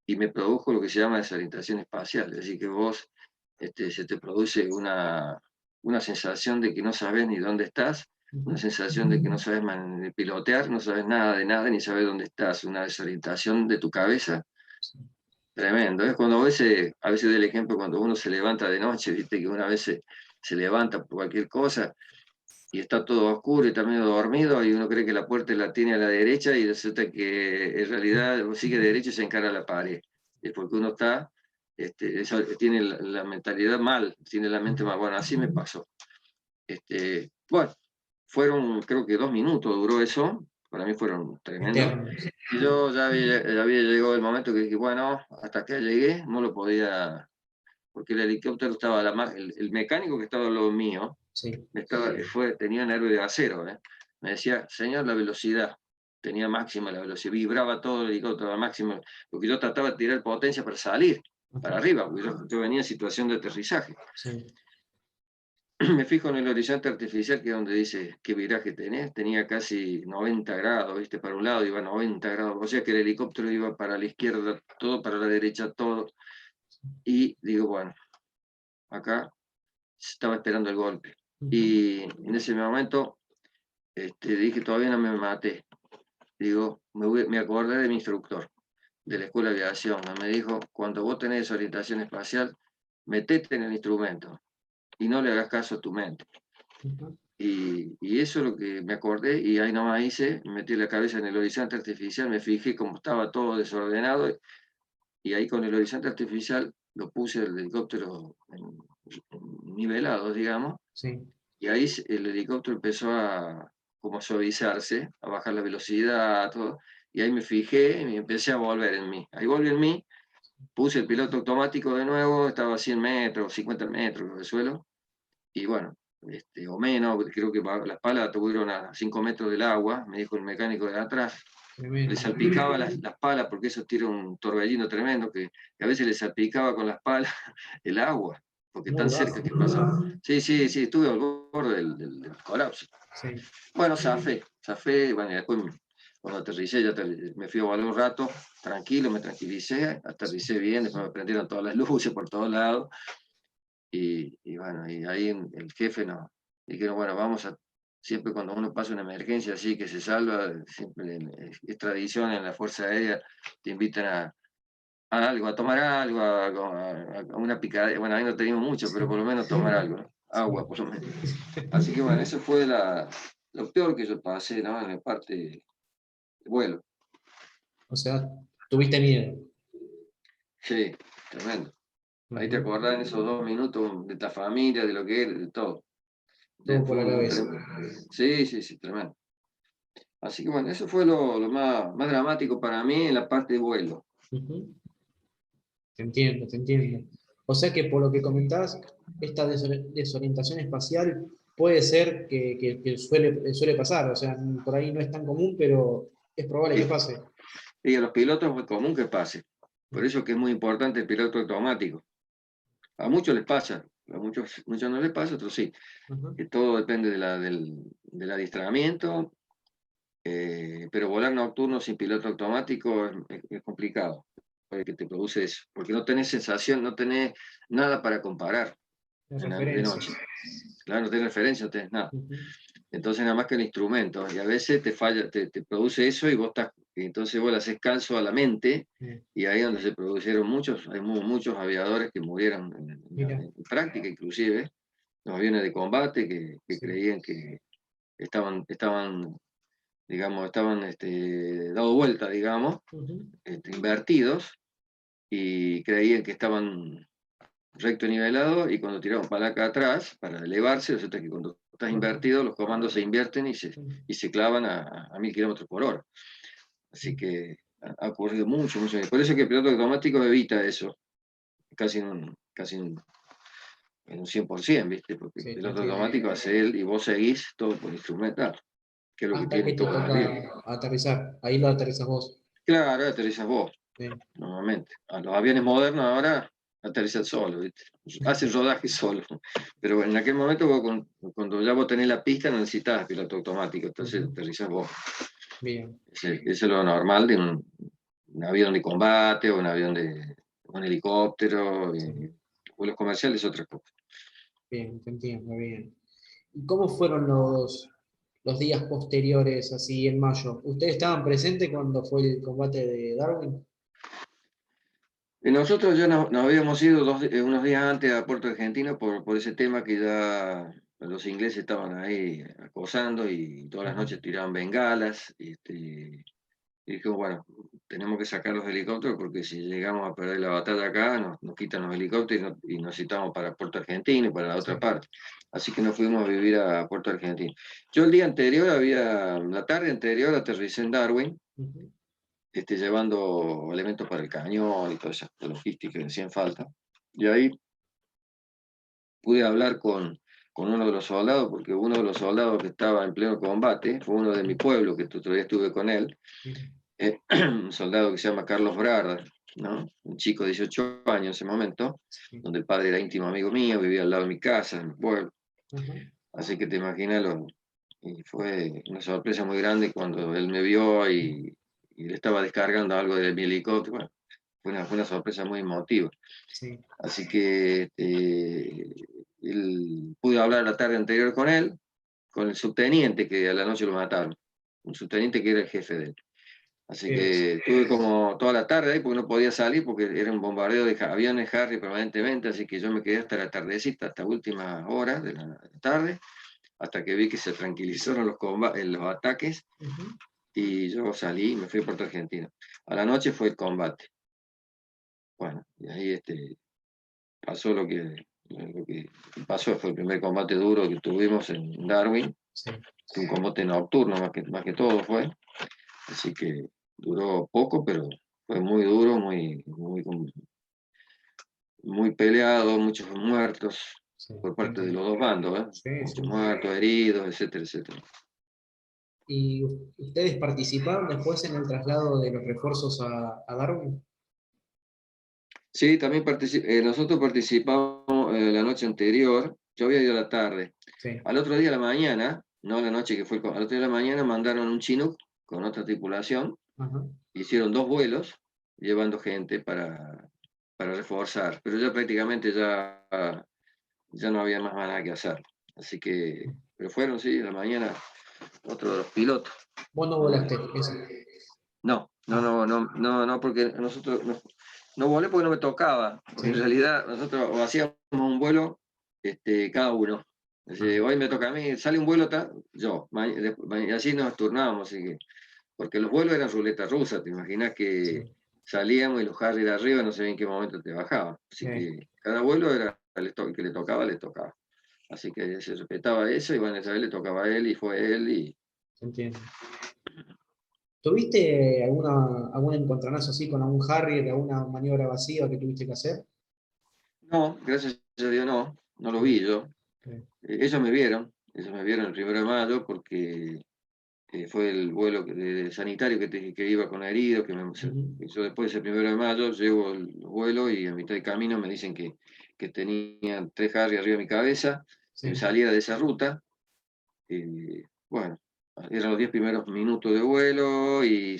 y me produjo lo que se llama desorientación espacial. Es decir, que vos se te produce una sensación de que no sabes ni dónde estás, una sensación de que no sabes pilotear, no sabes nada de nada, ni sabes dónde estás, una desorientación de tu cabeza. Tremendo. Es cuando a veces doy el ejemplo, cuando uno se levanta de noche, viste que una vez se levanta por cualquier cosa y está todo oscuro y está medio dormido y uno cree que la puerta la tiene a la derecha y resulta que en realidad sigue derecho y se encara a la pared. Es porque uno tiene la mentalidad mal, tiene la mente mal. Bueno, así me pasó. Bueno, fueron creo que 2 minutos duró eso, para mí fueron tremendos. Eternos. Y yo ya había llegado el momento que dije, bueno, hasta que llegué, no lo podía, porque el helicóptero estaba, el mecánico que estaba al lado mío, Sí. tenía nervio de acero, ¿eh? Me decía, señor, la velocidad, tenía máxima la velocidad, vibraba todo el helicóptero a máximo, porque yo trataba de tirar potencia para salir, para arriba, porque yo venía en situación de aterrizaje. Sí. Me fijo en el horizonte artificial, que es donde dice qué viraje tenés, tenía casi 90 grados, ¿viste? Para un lado iba a 90 grados, o sea que el helicóptero iba para la izquierda todo, para la derecha todo, y digo, bueno, acá estaba esperando el golpe. Y en ese momento dije, todavía no me maté. Digo, me acordé de mi instructor de la Escuela de Aviación. Me dijo, cuando vos tenés orientación espacial, metete en el instrumento y no le hagas caso a tu mente. Y eso es lo que me acordé y ahí nomás hice, metí la cabeza en el horizonte artificial, me fijé cómo estaba todo desordenado y ahí con el horizonte artificial lo puse el helicóptero nivelado, digamos, Sí. y ahí el helicóptero empezó como a suavizarse, a bajar la velocidad, todo, y ahí me fijé y empecé a volver en mí. Ahí volví en mí, puse el piloto automático de nuevo, estaba a 100 metros, 50 metros del suelo, y bueno, o menos, creo que las palas tuvieron a 5 metros del agua, me dijo el mecánico de atrás. Tremendo. Le salpicaba las palas, porque eso tira un torbellino tremendo, que a veces le salpicaba con las palas el agua, porque Muy tan cerca bajo. que pasaba. Sí, sí, sí, estuve al borde del colapso. Sí. Bueno, zafé, bueno, y después cuando aterricé, me fui a volar un rato, tranquilo, me tranquilicé, aterricé bien, después me prendieron todas las luces por todos lados, y bueno, y ahí el jefe nos dijeron, bueno, siempre cuando uno pasa una emergencia así que se salva, siempre es tradición en la Fuerza Aérea, te invitan a algo, a tomar algo, a una picadera, bueno, ahí no teníamos mucho, pero por lo menos tomar algo, ¿no? Agua, por lo menos. Así que bueno, eso fue lo peor que yo pasé, ¿no? En la parte de vuelo. O sea, tuviste miedo. Sí, tremendo. Ahí te acordás en esos 2 minutos de la familia, de lo que era, de todo. Todo por la cabeza. Sí, sí, sí, tremendo. Así que bueno, eso fue lo más dramático para mí en la parte de vuelo. Te entiendo, te entiendo. O sea que por lo que comentás, esta desorientación espacial puede ser que suele pasar. O sea, por ahí no es tan común, pero es probable que Y, pase. y a los pilotos es muy común que pase. Por eso que es muy importante el piloto automático. A muchos les pasa, a muchos no les pasa, otros sí. Ajá. Que todo depende del adiestramiento, pero volar nocturno sin piloto automático es complicado, porque te produce eso, porque no tenés sensación, no tenés nada para comparar Las de referencias. noche. Claro, no tenés referencia, no tenés nada. Ujú. Entonces nada más que el instrumento, y a veces te falla, te produce eso y entonces vos le haces caso a la mente, y ahí es donde se produjeron hay muchos aviadores que murieron Mira, en práctica inclusive, los aviones de combate que sí. creían que digamos, dado vuelta, digamos, Ujú. invertidos, y creían que estaban recto nivelado, y cuando tiraban palanca atrás para elevarse, resulta que cuando estás Baja. invertido, los comandos se invierten Sí. y se clavan a 1000 kilómetros por hora. Así que ha ocurrido mucho, mucho. Por eso es que el piloto automático evita eso. Casi, en un 100%, ¿viste? Porque Sí, el te piloto entiendo. automático hace él y vos seguís todo por instrumental, que es lo que Hasta que tienen te todos los libros. toca aterrizar, ahí lo aterrizas vos. Claro, aterrizas vos, Sí. normalmente. A los aviones modernos ahora aterrizan solo, ¿viste? Hacen rodaje solo. Pero bueno, en aquel momento cuando ya vos tenés la pista no necesitabas piloto automático, entonces Ujú. aterrizas vos. Bien, Ese es lo normal de un avión de combate o un avión de un helicóptero. sí, Vuelos comerciales es otra cosa. bien, te entiendo, bien. ¿Y cómo fueron los días posteriores, así en mayo? ¿Ustedes estaban presentes cuando fue el combate de Darwin? Y nosotros ya nos habíamos ido unos días antes a Puerto Argentino por ese tema que ya los ingleses estaban ahí acosando y todas las Ujú. noches tiraban bengalas. Y dijimos, bueno, tenemos que sacar los helicópteros porque si llegamos a perder la batalla acá, nos quitan los helicópteros y nos citamos para Puerto Argentino y para la otra Sí. parte. Así que nos fuimos a vivir a Puerto Argentino. Yo el día anterior la tarde anterior aterricé en Darwin, Ujú. llevando elementos para el cañón y toda esa logística que hacían falta. Y ahí pude hablar con uno de los soldados, porque uno de los soldados que estaba en pleno combate fue uno de mi pueblo, que todavía estuve con él, Mira, un soldado que se llama Carlos Brarda, ¿no? Un chico de 18 años en ese momento, sí. donde el padre era íntimo amigo mío, vivía al lado de mi casa, en mi pueblo. Ajá. Así que te imaginas, y fue una sorpresa muy grande cuando él me vio y le estaba descargando algo de mi helicóptero. Bueno, fue una sorpresa muy emotiva. Sí. Así que pude hablar la tarde anterior con el subteniente que a la noche lo mataron, un subteniente que era el jefe de él. Así Es, que estuve como toda la tarde ahí porque no podía salir porque era un bombardeo de aviones Harry permanentemente, así que yo me quedé hasta la tardecita, hasta última hora de la tarde, hasta que vi que se tranquilizaron los ataques ujú. y yo salí y me fui a Puerto Argentino. A la noche fue el combate. Bueno, y ahí pasó lo que pasó, fue el primer combate duro que tuvimos en Darwin, Sí. un combate nocturno más que todo fue, así que duró poco, pero fue muy duro, muy peleado, muchos muertos Sí, por te parte de entiendo. los dos bandos, ¿eh? Sí, sí. Muchos muertos, heridos, etcétera, etcétera. ¿Y ustedes participaron después en el traslado de los refuerzos a Darwin? Sí, también nosotros participamos la noche anterior, yo había ido a la tarde. Sí. Al otro día a la mañana, no la noche que fue, al otro día a la mañana mandaron un Chinook con otra tripulación, Ajá. hicieron 2 vuelos llevando gente para reforzar, pero ya prácticamente ya no había más nada que hacer. Así que, pero fueron, sí, a la mañana otro de los pilotos. Vos no ¿No? volaste eso. No, no, Ah, no, no, no, no, porque nosotros no volé porque no me tocaba, porque en sí. realidad nosotros o hacíamos un vuelo cada uno. Es Ah, decir, hoy me toca a mí, sale un vuelo, yo, y así nos turnábamos, así que, porque los vuelos eran ruleta rusa, te imaginas que sí. salíamos y los Harry de arriba no sé en qué momento te bajaban, así que cada vuelo era el que le tocaba, le tocaba. Así que se respetaba eso, y bueno, esa vez le tocaba a él y fue él, y Entiendo. ¿Tuviste algún encontronazo así con algún Harrier, alguna maniobra evasiva que tuviste que hacer? no, gracias a Dios no, no lo Sí, vi yo. sí. Ellos me vieron el 1 de mayo porque fue el vuelo sanitario que iba con heridos, Ujú. que yo después del 1 de mayo llego el vuelo y a mitad de camino me dicen que tenían 3 Harry arriba de mi cabeza, que me Sí, saliera de esa ruta. Bueno, eran los 10 primeros minutos de vuelo y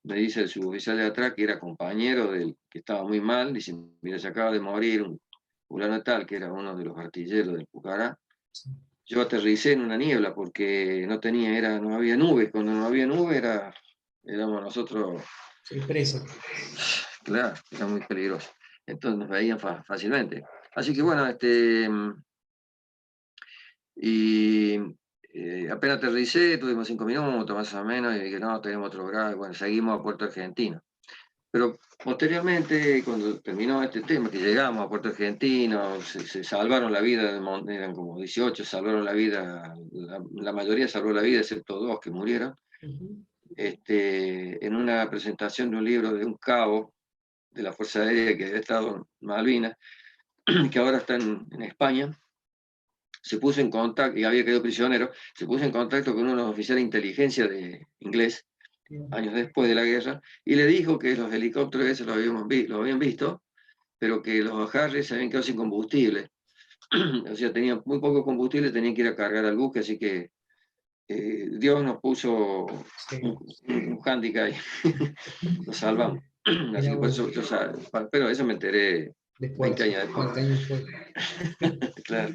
me dice el suboficial de atrás, que era compañero del que estaba muy mal, dice, mira, se acaba de morir un fulano tal, que era uno de los artilleros del Pucará. sí. Yo aterricé en una niebla porque no había nubes. Cuando no había nube éramos nosotros, Sí, presa. claro, era muy peligroso. Entonces nos veían fácilmente. Así que Sí, bueno, y apenas aterricé, tuvimos 5 minutos más o menos, y dije, no, tenemos otro grado, y bueno, seguimos a Puerto Argentino. Pero posteriormente, cuando terminó este tema, que llegamos a Puerto Argentino, se salvaron la vida, eran como 18, salvaron la vida, la mayoría salvó la vida, excepto 2 que murieron, ujú. en una presentación de un libro de un cabo de la Fuerza Aérea que había estado en Malvinas, que ahora está en España, se puso en contacto, y había quedado prisionero, se puso en contacto con unos oficiales de inteligencia de inglés, años después de la guerra, y le dijo que los helicópteros esos lo habían visto, pero que los Harrier se habían quedado sin combustible. O sea, tenían muy poco combustible, tenían que ir a cargar al buque, así que Dios nos puso Sí. un hándicap y nos salvamos. Así Mirá que por vos, eso pero eso me enteré 20 después, años después. 20 años después. Claro.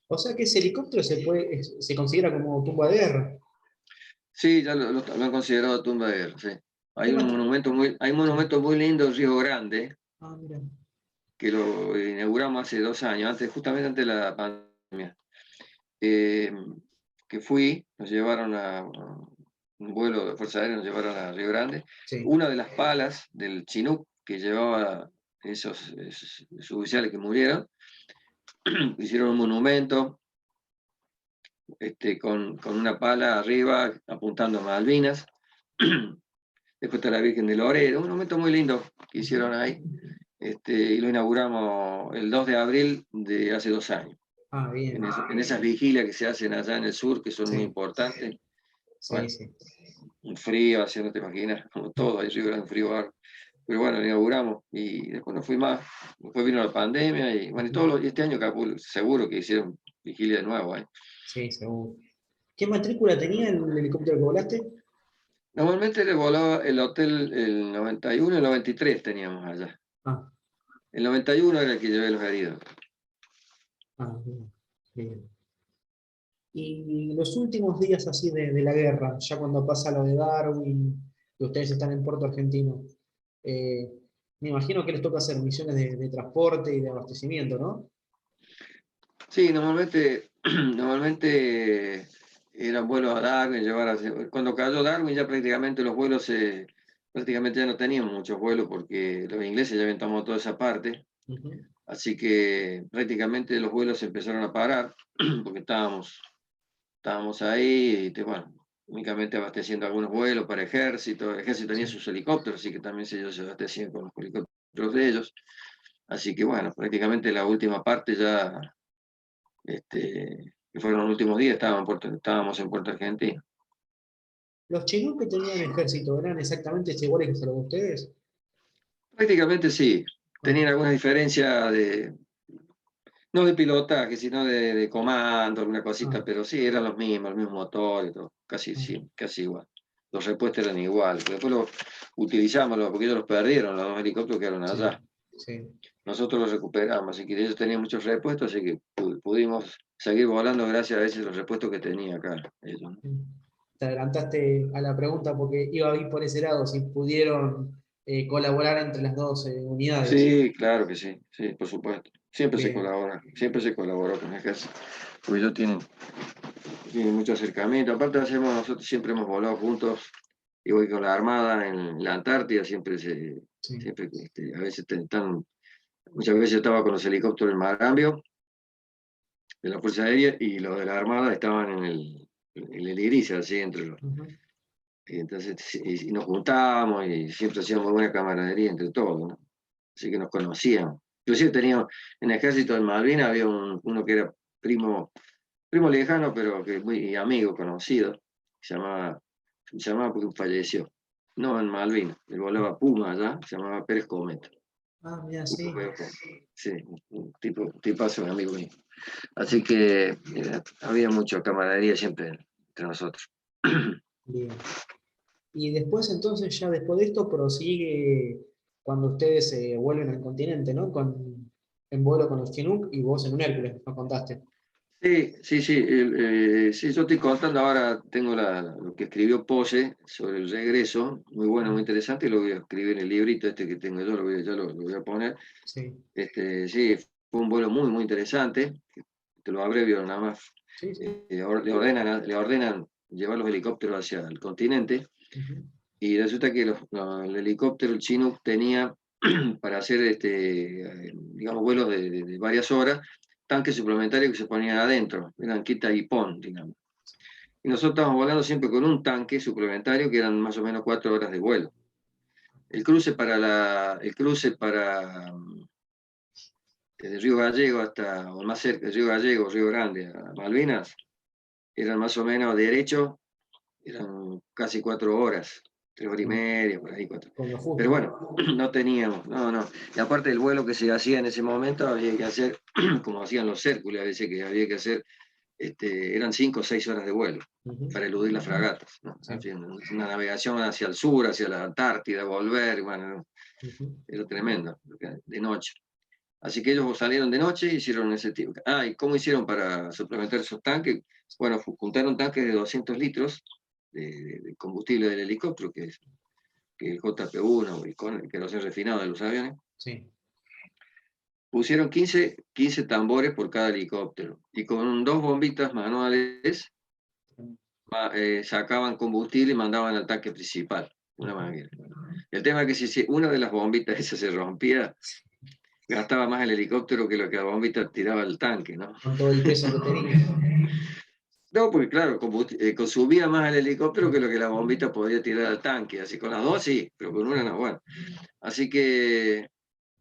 O sea que ese helicóptero se considera como tumba de guerra. Sí, ya lo han considerado tumba de guerra, sí. ¿Qué Hay un sí. monumento muy lindo en Río Grande, Ah, mira. que lo inauguramos hace 2 años, justamente antes de la pandemia. Eh, que fui, nos llevaron a un vuelo de Fuerza Aérea, nos llevaron a Río Grande. Sí. Una de las palas del Chinook que llevaba esos oficiales que murieron, hicieron un monumento con una pala arriba apuntando a Malvinas. Después está la Virgen de Loreto, un monumento muy lindo que hicieron ahí. Y lo inauguramos el 2 de abril de hace 2 años. Ah, bien. En esas vigilias que se hacen allá en el sur, que son muy Sí, importantes. sí, Bueno, sí. un frío, así no te imaginas, como todo, ahí Río Grande, un frío bárbaro. Pero bueno, lo inauguramos y después no fui más. Después vino la pandemia y bueno, y este año seguro que hicieron vigilia de nuevo ahí. Sí, seguro. ¿Qué matrícula tenía el helicóptero que volaste? Normalmente le volaba el hotel el 91 y el 93 teníamos allá. Ah, El 91 era el que llevé los heridos. ah, bien, bien. Y los últimos días así de la guerra, ya cuando pasa lo de Darwin, y ustedes están en Puerto Argentino, eh, me imagino que les toca hacer misiones de transporte y de abastecimiento, ¿no? Sí, normalmente eran vuelos a Darwin, cuando cayó Darwin ya prácticamente los vuelos prácticamente ya no teníamos muchos vuelos porque los ingleses ya habían tomado toda esa parte, Ujú. así que prácticamente los vuelos se empezaron a parar porque estábamos ahí y bueno, únicamente abasteciendo algunos vuelos para ejército. El ejército tenía Sí. sus helicópteros, así que también ellos se abastecían con los helicópteros de ellos. Así que bueno, prácticamente la última parte ya que fueron los últimos días, estábamos en Puerto Argentino. ¿Los chinos que tenían ejército eran exactamente iguales que los de ustedes? Prácticamente sí, Ah, tenían alguna diferencia no de pilotaje, sino de comando, alguna cosita, ah, pero sí, eran los mismos, el mismo motor y todo, casi, ah, sí, casi igual. Los repuestos eran iguales, pero después los utilizamos, porque ellos los perdieron, los dos helicópteros quedaron sí, allá. sí. Nosotros los recuperamos, así que ellos tenían muchos repuestos, así que pudimos seguir volando gracias a veces los repuestos que tenía acá ellos, ¿no? Te adelantaste a la pregunta porque iba a ir por ese lado, si pudieron colaborar entre las dos unidades. Sí, claro que sí, sí, por supuesto. Bien, Siempre se colaboró con el ejército, porque ellos tienen mucho acercamiento. Aparte nosotros siempre hemos volado juntos, igual que con la Armada en la Antártida, sí. siempre a veces muchas veces yo estaba con los helicópteros en Marambio, de la Fuerza Aérea, y los de la Armada estaban en el Igricia, así entre los. Ujú. Y entonces, y nos juntábamos y siempre hacíamos buena camaradería entre todos, ¿no? Así que nos conocíamos. Inclusive teníamos, en el ejército de Malvinas había uno que era primo lejano, pero que muy amigo, conocido, se llamaba porque falleció. No en Malvinas, él volaba Puma allá, se llamaba Pérez Cometa. Ah, mira, Puma sí. Pérez Cometa. Sí, un tipazo, un amigo mío. Así que había mucha camaradería siempre entre nosotros. Bien. Y después, entonces, ya después de esto, prosigue cuando ustedes vuelven al continente, ¿no? En vuelo con los Chinook y vos en un Hércules, nos contaste. Sí, sí, sí, sí, yo estoy contando ahora, tengo lo que escribió Pose sobre el regreso, muy bueno, muy interesante, y lo voy a escribir en el librito este que tengo yo, ya lo voy a poner. Sí, Sí, fue un vuelo muy, muy interesante, te lo abrevio nada más. sí, sí. Le ordenan llevar los helicópteros hacia el continente, Ujú. y resulta que el helicóptero, el Chinook, tenía para hacer, digamos, vuelos de varias horas, tanques suplementarios que se ponían adentro, eran quita y pon, digamos. Y nosotros estábamos volando siempre con un tanque suplementario que eran más o menos 4 horas de vuelo. El cruce para desde Río Gallego hasta, o más cerca, Río Gallego, Río Grande, a Malvinas, eran más o menos derecho, eran casi 4 horas, 3 horas y media, por ahí, 4. Con lo Pero justo. bueno, no teníamos, no. Y aparte del vuelo que se hacía en ese momento, había que hacer, como hacían los Hércules, a veces que había que hacer, eran 5 o 6 horas de vuelo Ujú. para eludir las fragatas, ¿no? Sí. En fin, una navegación hacia el sur, hacia la Antártida, volver, bueno, Ujú. era tremendo, de noche. Así que ellos salieron de noche y hicieron ese tipo. Ah, ¿y cómo hicieron para suplementar esos tanques? Bueno, juntaron tanques de 200 litros de combustible del helicóptero, que el JP-1, el queroseno refinado de los aviones. Sí. Pusieron 15 tambores por cada helicóptero y con 2 bombitas manuales sacaban combustible y mandaban al tanque principal. Una máquina. El tema es que si una de las bombitas esas se rompía, gastaba más el helicóptero que lo que la bombita tiraba al tanque, ¿no? Con todo el peso que tenía. No, porque claro, consumía más el helicóptero que lo que la bombita podía tirar al tanque. Así con las dos sí, pero con una no. Bueno, así que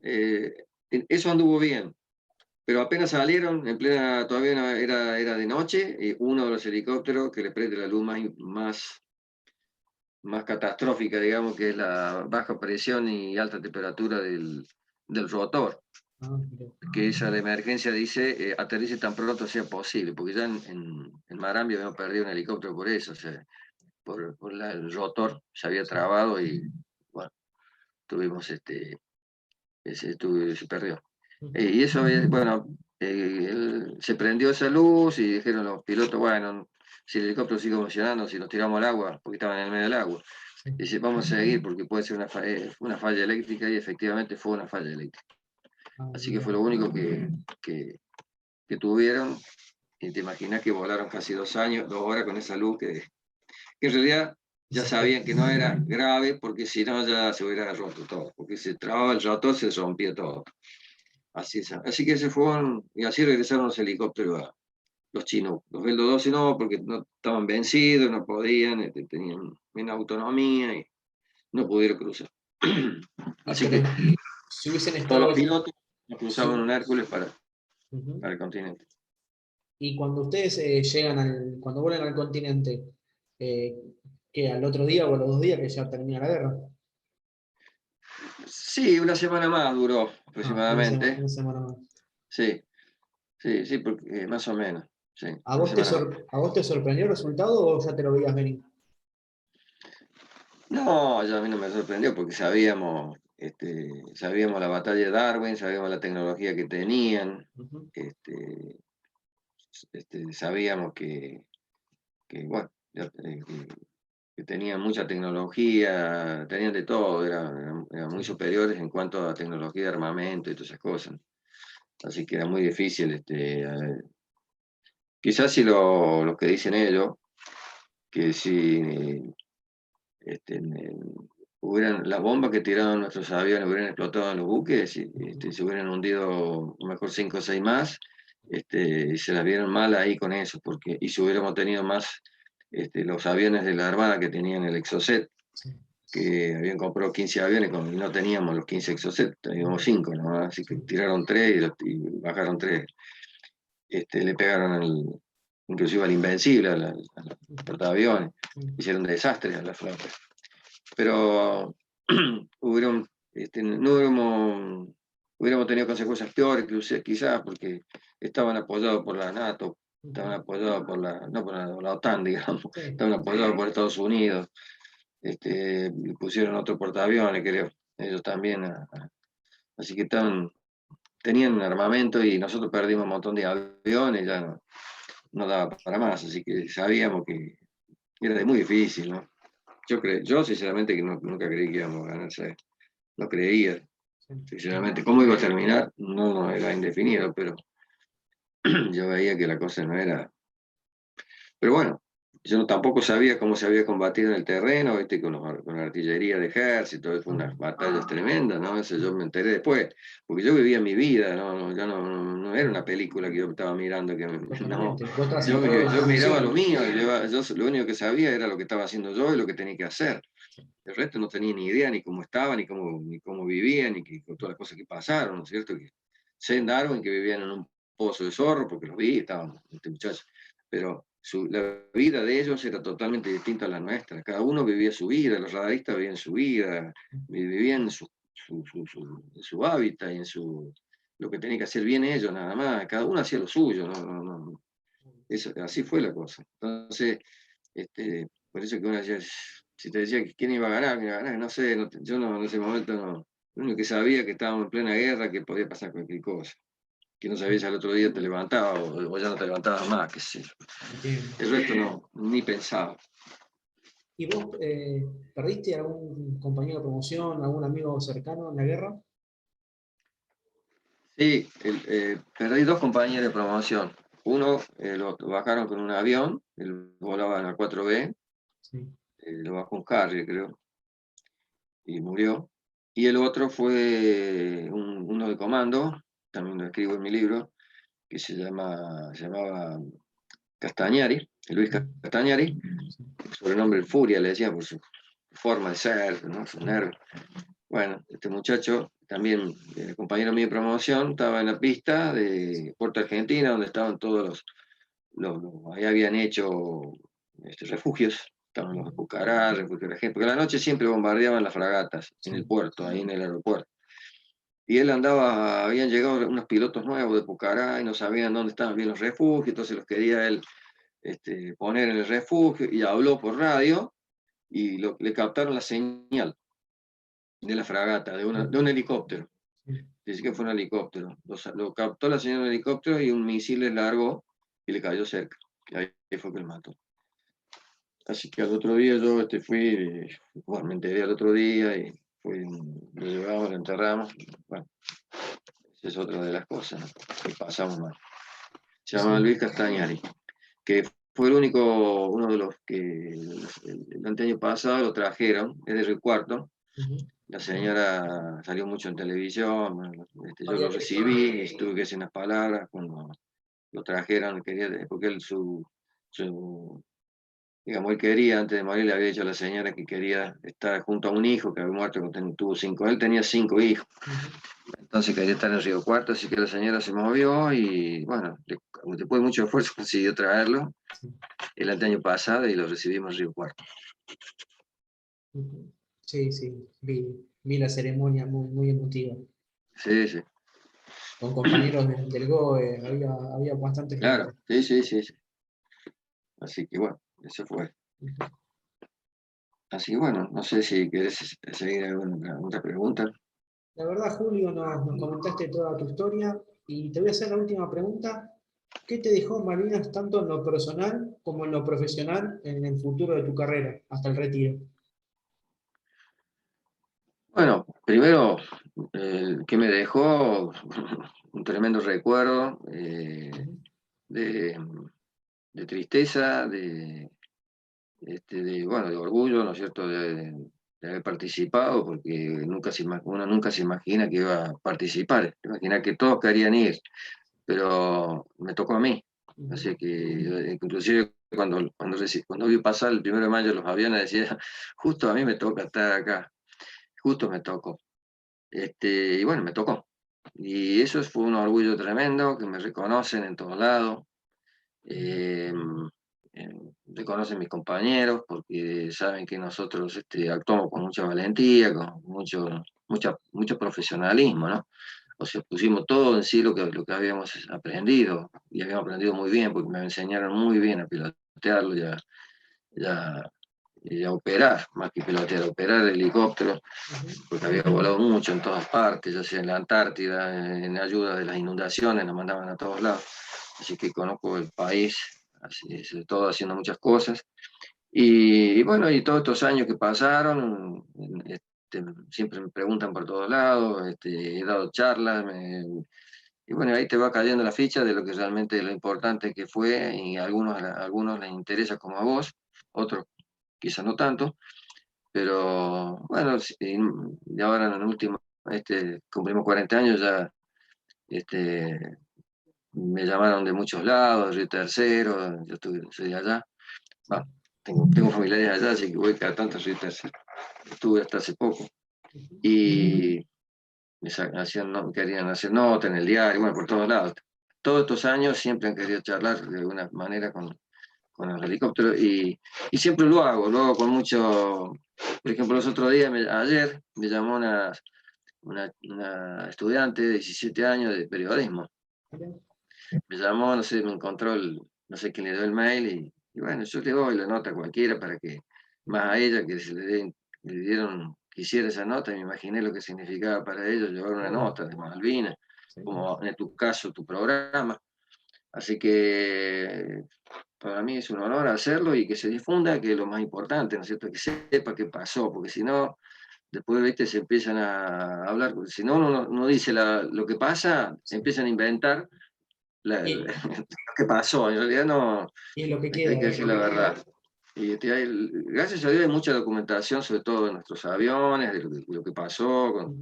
eh, eso anduvo bien. Pero apenas salieron, en plena, todavía era de noche, y uno de los helicópteros que le prende la luz más catastrófica, digamos, que es la baja presión y alta temperatura del rotor, Ah, mira. que esa de emergencia dice aterrice tan pronto sea posible, porque ya en Marambia habíamos perdido un helicóptero por eso, o sea, el rotor se había Sí. trabado y bueno, tuvimos se perdió. Ujú. Y eso, bueno, se prendió esa luz y dijeron los pilotos, bueno, si el helicóptero sigue funcionando, si nos tiramos al agua, porque estaban en el medio del agua, Sí. dice, vamos a seguir porque puede ser una falla eléctrica y efectivamente fue una falla eléctrica. Ah, Así que mira. fue lo único que tuvieron y te imaginas que volaron casi 2 años, 2 horas con esa luz que en realidad Y ya se fue. sabían que no era grave porque si no ya se hubiera roto todo, porque se trababa el rotor, se rompía todo. Así que se fueron y así regresaron los helicópteros a los chinos. Los Bell 12 no, porque no estaban vencidos, no podían, tenían menos autonomía y no pudieron cruzar. Y Así que pero si hubiesen todos estado. los pilotos cruzaban si- un Hércules Ujú. para el continente. Y cuando ustedes cuando vuelven al continente, eh, que al otro día o a los 2 días que ya termina la guerra. Sí, una semana más duró Ah, aproximadamente. una semana más. Sí, sí, porque, más o menos. Sí, ¿A una vos te, semana más. sor- a vos te sorprendió el resultado o ya te lo veías venir? No, ya a mí no me sorprendió porque sabíamos la batalla de Darwin, sabíamos la tecnología que tenían, Ujú. este, sabíamos bueno, que tenían mucha tecnología, tenían de todo, eran muy Sí. superiores en cuanto a tecnología de armamento y todas esas cosas. Así que era muy difícil, quizás si lo que dicen ellos, que si las bombas que tiraron nuestros aviones hubieran explotado en los buques, y, Ujú. se hubieran hundido a lo mejor 5 o 6 más, y se las vieron mal ahí con eso, y si hubiéramos tenido más los aviones de la Armada que tenían el Exocet, Sí. que habían comprado 15 aviones y no teníamos los 15 Exocet, teníamos Ujú. 5, ¿no? Así que Sí. tiraron 3 y bajaron 3. Le pegaron inclusive al Invencible, al Ujú. portaaviones, Sí. hicieron desastres a la flota. Pero no hubiéramos tenido consecuencias peores, quizás, porque estaban apoyados por la NATO, estaban Ujú. apoyados no por la OTAN, digamos, Sí. estaban apoyados por Estados Unidos, pusieron otro portaaviones, creo, ellos también, así que tenían armamento y nosotros perdimos un montón de aviones, ya no daba para más, así que sabíamos que era muy difícil, ¿no? Yo sinceramente que nunca creí que íbamos a ganar, ¿sabes? No creía, Sí. sinceramente. ¿Cómo iba a terminar? No era indefinido, pero yo veía que la cosa no era. Pero bueno, yo tampoco sabía cómo se había combatido en el terreno, ¿viste? Con la artillería de ejército, fue unas batallas tremendas, ¿no? Eso yo me enteré después, porque yo vivía mi vida, yo no era una película que yo estaba mirando, no, Totalmente. Vos estás entrado en yo miraba lo función. mío, yo lo único que sabía era lo que estaba haciendo yo y lo que tenía que hacer. El resto no tenía ni idea ni cómo estaba, ni cómo vivía, con todas las cosas que pasaron, ¿no es cierto? Que sé en Darwin que vivían en un pozo de zorro, porque los vi, estaban muchachos, pero la vida de ellos era totalmente distinta a la nuestra. Cada uno vivía su vida, los radaristas vivían su vida, vivían en su hábitat y lo que tenían que hacer bien ellos, nada más. Cada uno hacía lo suyo, eso, así fue la cosa. Entonces, por eso que uno decía, si te decía que quién iba a ganar, no sé, yo no, en ese momento no. Lo único que sabía que estábamos en plena guerra, que podía pasar cualquier cosa. Que no sabías al otro día te levantaba o ya no te levantabas más, qué sé yo. Entiendo. El resto no, ni pensaba. ¿Y vos perdiste algún compañero de promoción, algún amigo cercano en la guerra? Sí, perdí dos compañeros de promoción. Uno lo bajaron con un avión, él volaba en la 4B, Sí. lo bajó un Harrier, creo, y murió. Y el otro fue uno de comando, también lo escribo en mi libro, que se llamaba Castañari, Luis Castañari, Sí. sobrenombre el Furia, le decía por su forma de ser, ¿no? Sus nervios. Bueno, este muchacho, también compañero mío de promoción, estaba en la pista de Puerto Argentina, donde estaban todos ahí habían hecho refugios, estaban los Pucará, refugios de la gente, porque a la noche siempre bombardeaban las fragatas en el Sí. puerto, ahí en el aeropuerto. Y él andaba, habían llegado unos pilotos nuevos de Pucará y no sabían dónde estaban bien los refugios, entonces los quería él poner en el refugio y habló por radio y le captaron la señal de la fragata, de un helicóptero. Sí. Dice que fue un helicóptero. Lo captó la señal del helicóptero y un misil le largó y le cayó cerca. Y ahí fue que lo mató. Así que al otro día yo fui, bueno, me enteré al otro día y lo llevamos, lo enterramos. Bueno, esa es otra de las cosas, ¿no? Que pasamos mal. Se llama Sí. Luis Castañari, que fue el único, uno de los que el año pasado lo trajeron, es de Río Cuarto. Ujú. La señora salió mucho en televisión, bueno, yo María lo Cristina. recibí y tuve que decir unas palabras cuando lo trajeron, porque él digamos, él quería, antes de morir le había dicho a la señora que quería estar junto a un hijo que había muerto cuando tuvo 5, él tenía 5 hijos, Ujú. entonces quería estar en Río Cuarto, así que la señora se movió y bueno, después de mucho esfuerzo consiguió traerlo Sí. el año pasado y lo recibimos en Río Cuarto. Ujú. Sí, sí, vi la ceremonia muy, muy emotiva. Sí, sí, Con compañeros del GOE, había bastante claro, gente. sí, sí, sí, sí. Así que bueno, eso fue. Ujú. Así que bueno, no sé si querés seguir alguna otra pregunta. La verdad, Julio, nos comentaste toda tu historia y te voy a hacer la última pregunta. ¿Qué te dejó Malvinas tanto en lo personal como en lo profesional en el futuro de tu carrera, hasta el retiro? Bueno, primero, que me dejó un tremendo recuerdo Ujú. de, de tristeza, bueno, de orgullo, ¿no es cierto?, de haber participado, porque uno nunca se imagina que iba a participar, imagina que todos querían ir, pero me tocó a mí. Ujú. Así que, inclusive cuando vi pasar el 1 de mayo los aviones, decía, justo a mí me toca estar acá, justo me tocó. Y bueno, me tocó. Y eso fue un orgullo tremendo, que me reconocen en todos lados. eh, Reconocen mis compañeros porque saben que nosotros actuamos con mucha valentía, con mucho profesionalismo, ¿no? O sea, pusimos todo en sí lo que habíamos aprendido, y habíamos aprendido muy bien, porque me enseñaron muy bien a pilotearlo ya, y a operar, más que pilotear, operar el helicóptero, Ujú. porque había volado mucho en todas partes, ya sea en la Antártida, en ayuda de las inundaciones, nos mandaban a todos lados. Así que conozco el país, así, sobre todo haciendo muchas cosas. Y bueno, y todos estos años que pasaron, siempre me preguntan por todos lados, he dado charlas, y bueno, ahí te va cayendo la ficha de lo que realmente lo importante que fue, y a algunos les interesa como a vos, otros quizás no tanto, pero bueno, y ahora en el último, cumplimos 40 años, ya me llamaron de muchos lados, Río Tercero, soy de allá, bueno, tengo familiares allá, así que voy cada tanto a Río Tercero, estuve hasta hace poco. Ujú. Y, querían hacer nota en el diario, bueno, por todos lados. Todos estos años siempre han querido charlar de alguna manera con los helicópteros y siempre lo hago con mucho. Por ejemplo, los otros días, ayer, me llamó una estudiante de 17 años de periodismo. Me llamó, no sé, me encontró, no sé quién le dio el mail y bueno, yo le doy la nota a cualquiera para que, más a ella que le dieron, quisiera esa nota, me imaginé lo que significaba para ellos llevar una nota de Malvinas, como en tu caso, tu programa. Así que para mí es un honor hacerlo y que se difunda, que es lo más importante, ¿no es cierto? Que sepa qué pasó, porque si no, después, ¿viste? Se empiezan a hablar, si no uno no dice lo que pasa, se empiezan a inventar lo que pasó, en realidad no, Y es lo que hay que queda. decir la verdad. Y gracias a Dios hay mucha documentación, sobre todo de nuestros aviones, de lo que pasó,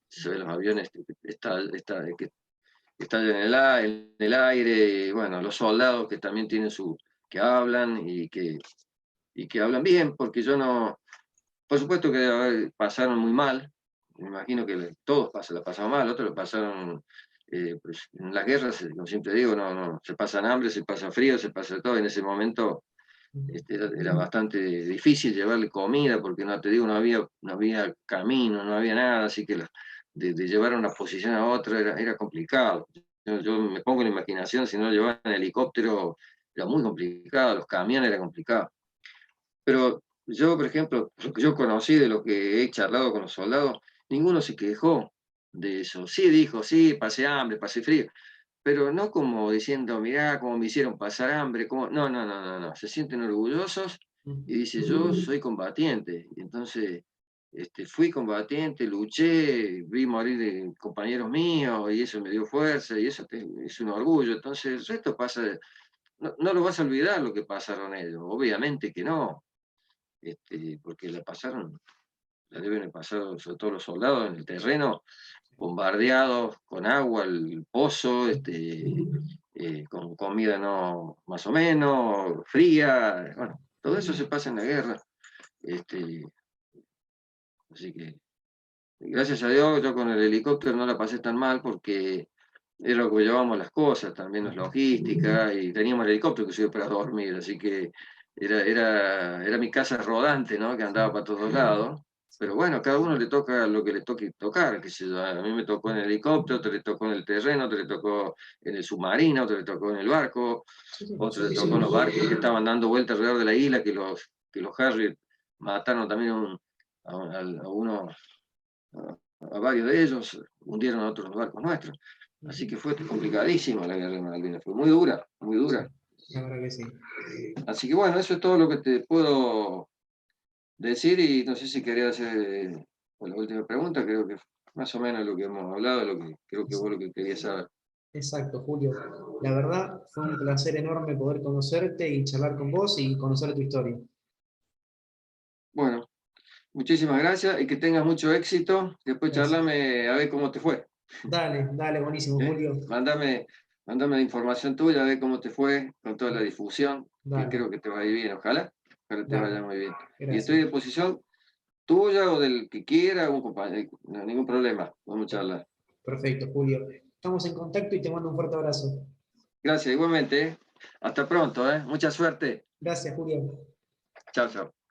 se ven los aviones que están en el aire, y bueno, los soldados que también tienen que hablan y que hablan bien, porque yo no, por supuesto que pasaron muy mal, me imagino que todos la pasaron mal, otros lo pasaron, pues, en las guerras, como siempre digo, no, se pasan hambre, se pasa frío, se pasa todo, en ese momento era bastante difícil llevarle comida, porque no te digo, no había camino, no había nada, así que de llevar una posición a otra era complicado. Yo me pongo en la imaginación, si no llevaban helicóptero, era muy complicado, los camiones era complicado. Pero yo, por ejemplo, lo que yo conocí de lo que he charlado con los soldados, ninguno se quejó de eso. Sí dijo, sí, pasé hambre, pasé frío, pero no como diciendo, mirá cómo me hicieron pasar hambre, no, se sienten orgullosos y dice, yo soy combatiente. Y entonces, fui combatiente, luché, vi morir de compañeros míos y eso me dio fuerza y eso es un orgullo. Entonces, esto pasa, no lo vas a olvidar lo que pasaron ellos, obviamente que no, porque la deben haber pasado sobre todo los soldados en el terreno, bombardeados con agua, el pozo, con comida no más o menos, fría, bueno, todo eso se pasa en la guerra. Así que, gracias a Dios, yo con el helicóptero no la pasé tan mal porque era lo que llevábamos las cosas, también las logísticas, y teníamos el helicóptero que sirve para dormir, así que era mi casa rodante, ¿no? Que andaba para todos lados. Pero bueno, a cada uno le toca lo que le toque tocar, qué sé yo, a mí me tocó en el helicóptero, otro le tocó en el terreno, otro le tocó en el submarino, otro le tocó en el barco, otro le tocó en los barcos que estaban dando vueltas alrededor de la isla, que los Harrier mataron también a varios de ellos, hundieron a otros barcos nuestros. Así que fue complicadísima la guerra de Malvinas, fue muy dura, muy dura. La verdad que sí. Así que bueno, eso es todo lo que te puedo decir y no sé si quería hacer la última pregunta, creo que más o menos lo que hemos hablado, creo que vos lo que querías saber. Exacto, Julio. La verdad fue un placer enorme poder conocerte y charlar con vos y conocer tu historia. Bueno, muchísimas gracias y que tengas mucho éxito. Después Gracias. charlame a ver cómo te fue. Dale, dale, buenísimo, ¿Eh? Julio. Mándame la información tuya, a ver cómo te fue con toda la difusión, que Dale, creo que te va a ir bien, ojalá te vaya dale. muy bien. Y estoy a Gracias. disposición tuya o del que quiera, un compañero, no, ningún problema, vamos a charlar. Perfecto, Julio. Estamos en contacto y te mando un fuerte abrazo. Gracias, igualmente, ¿eh? Hasta pronto, ¿eh? Mucha suerte. Gracias, Julio. Chao, chao.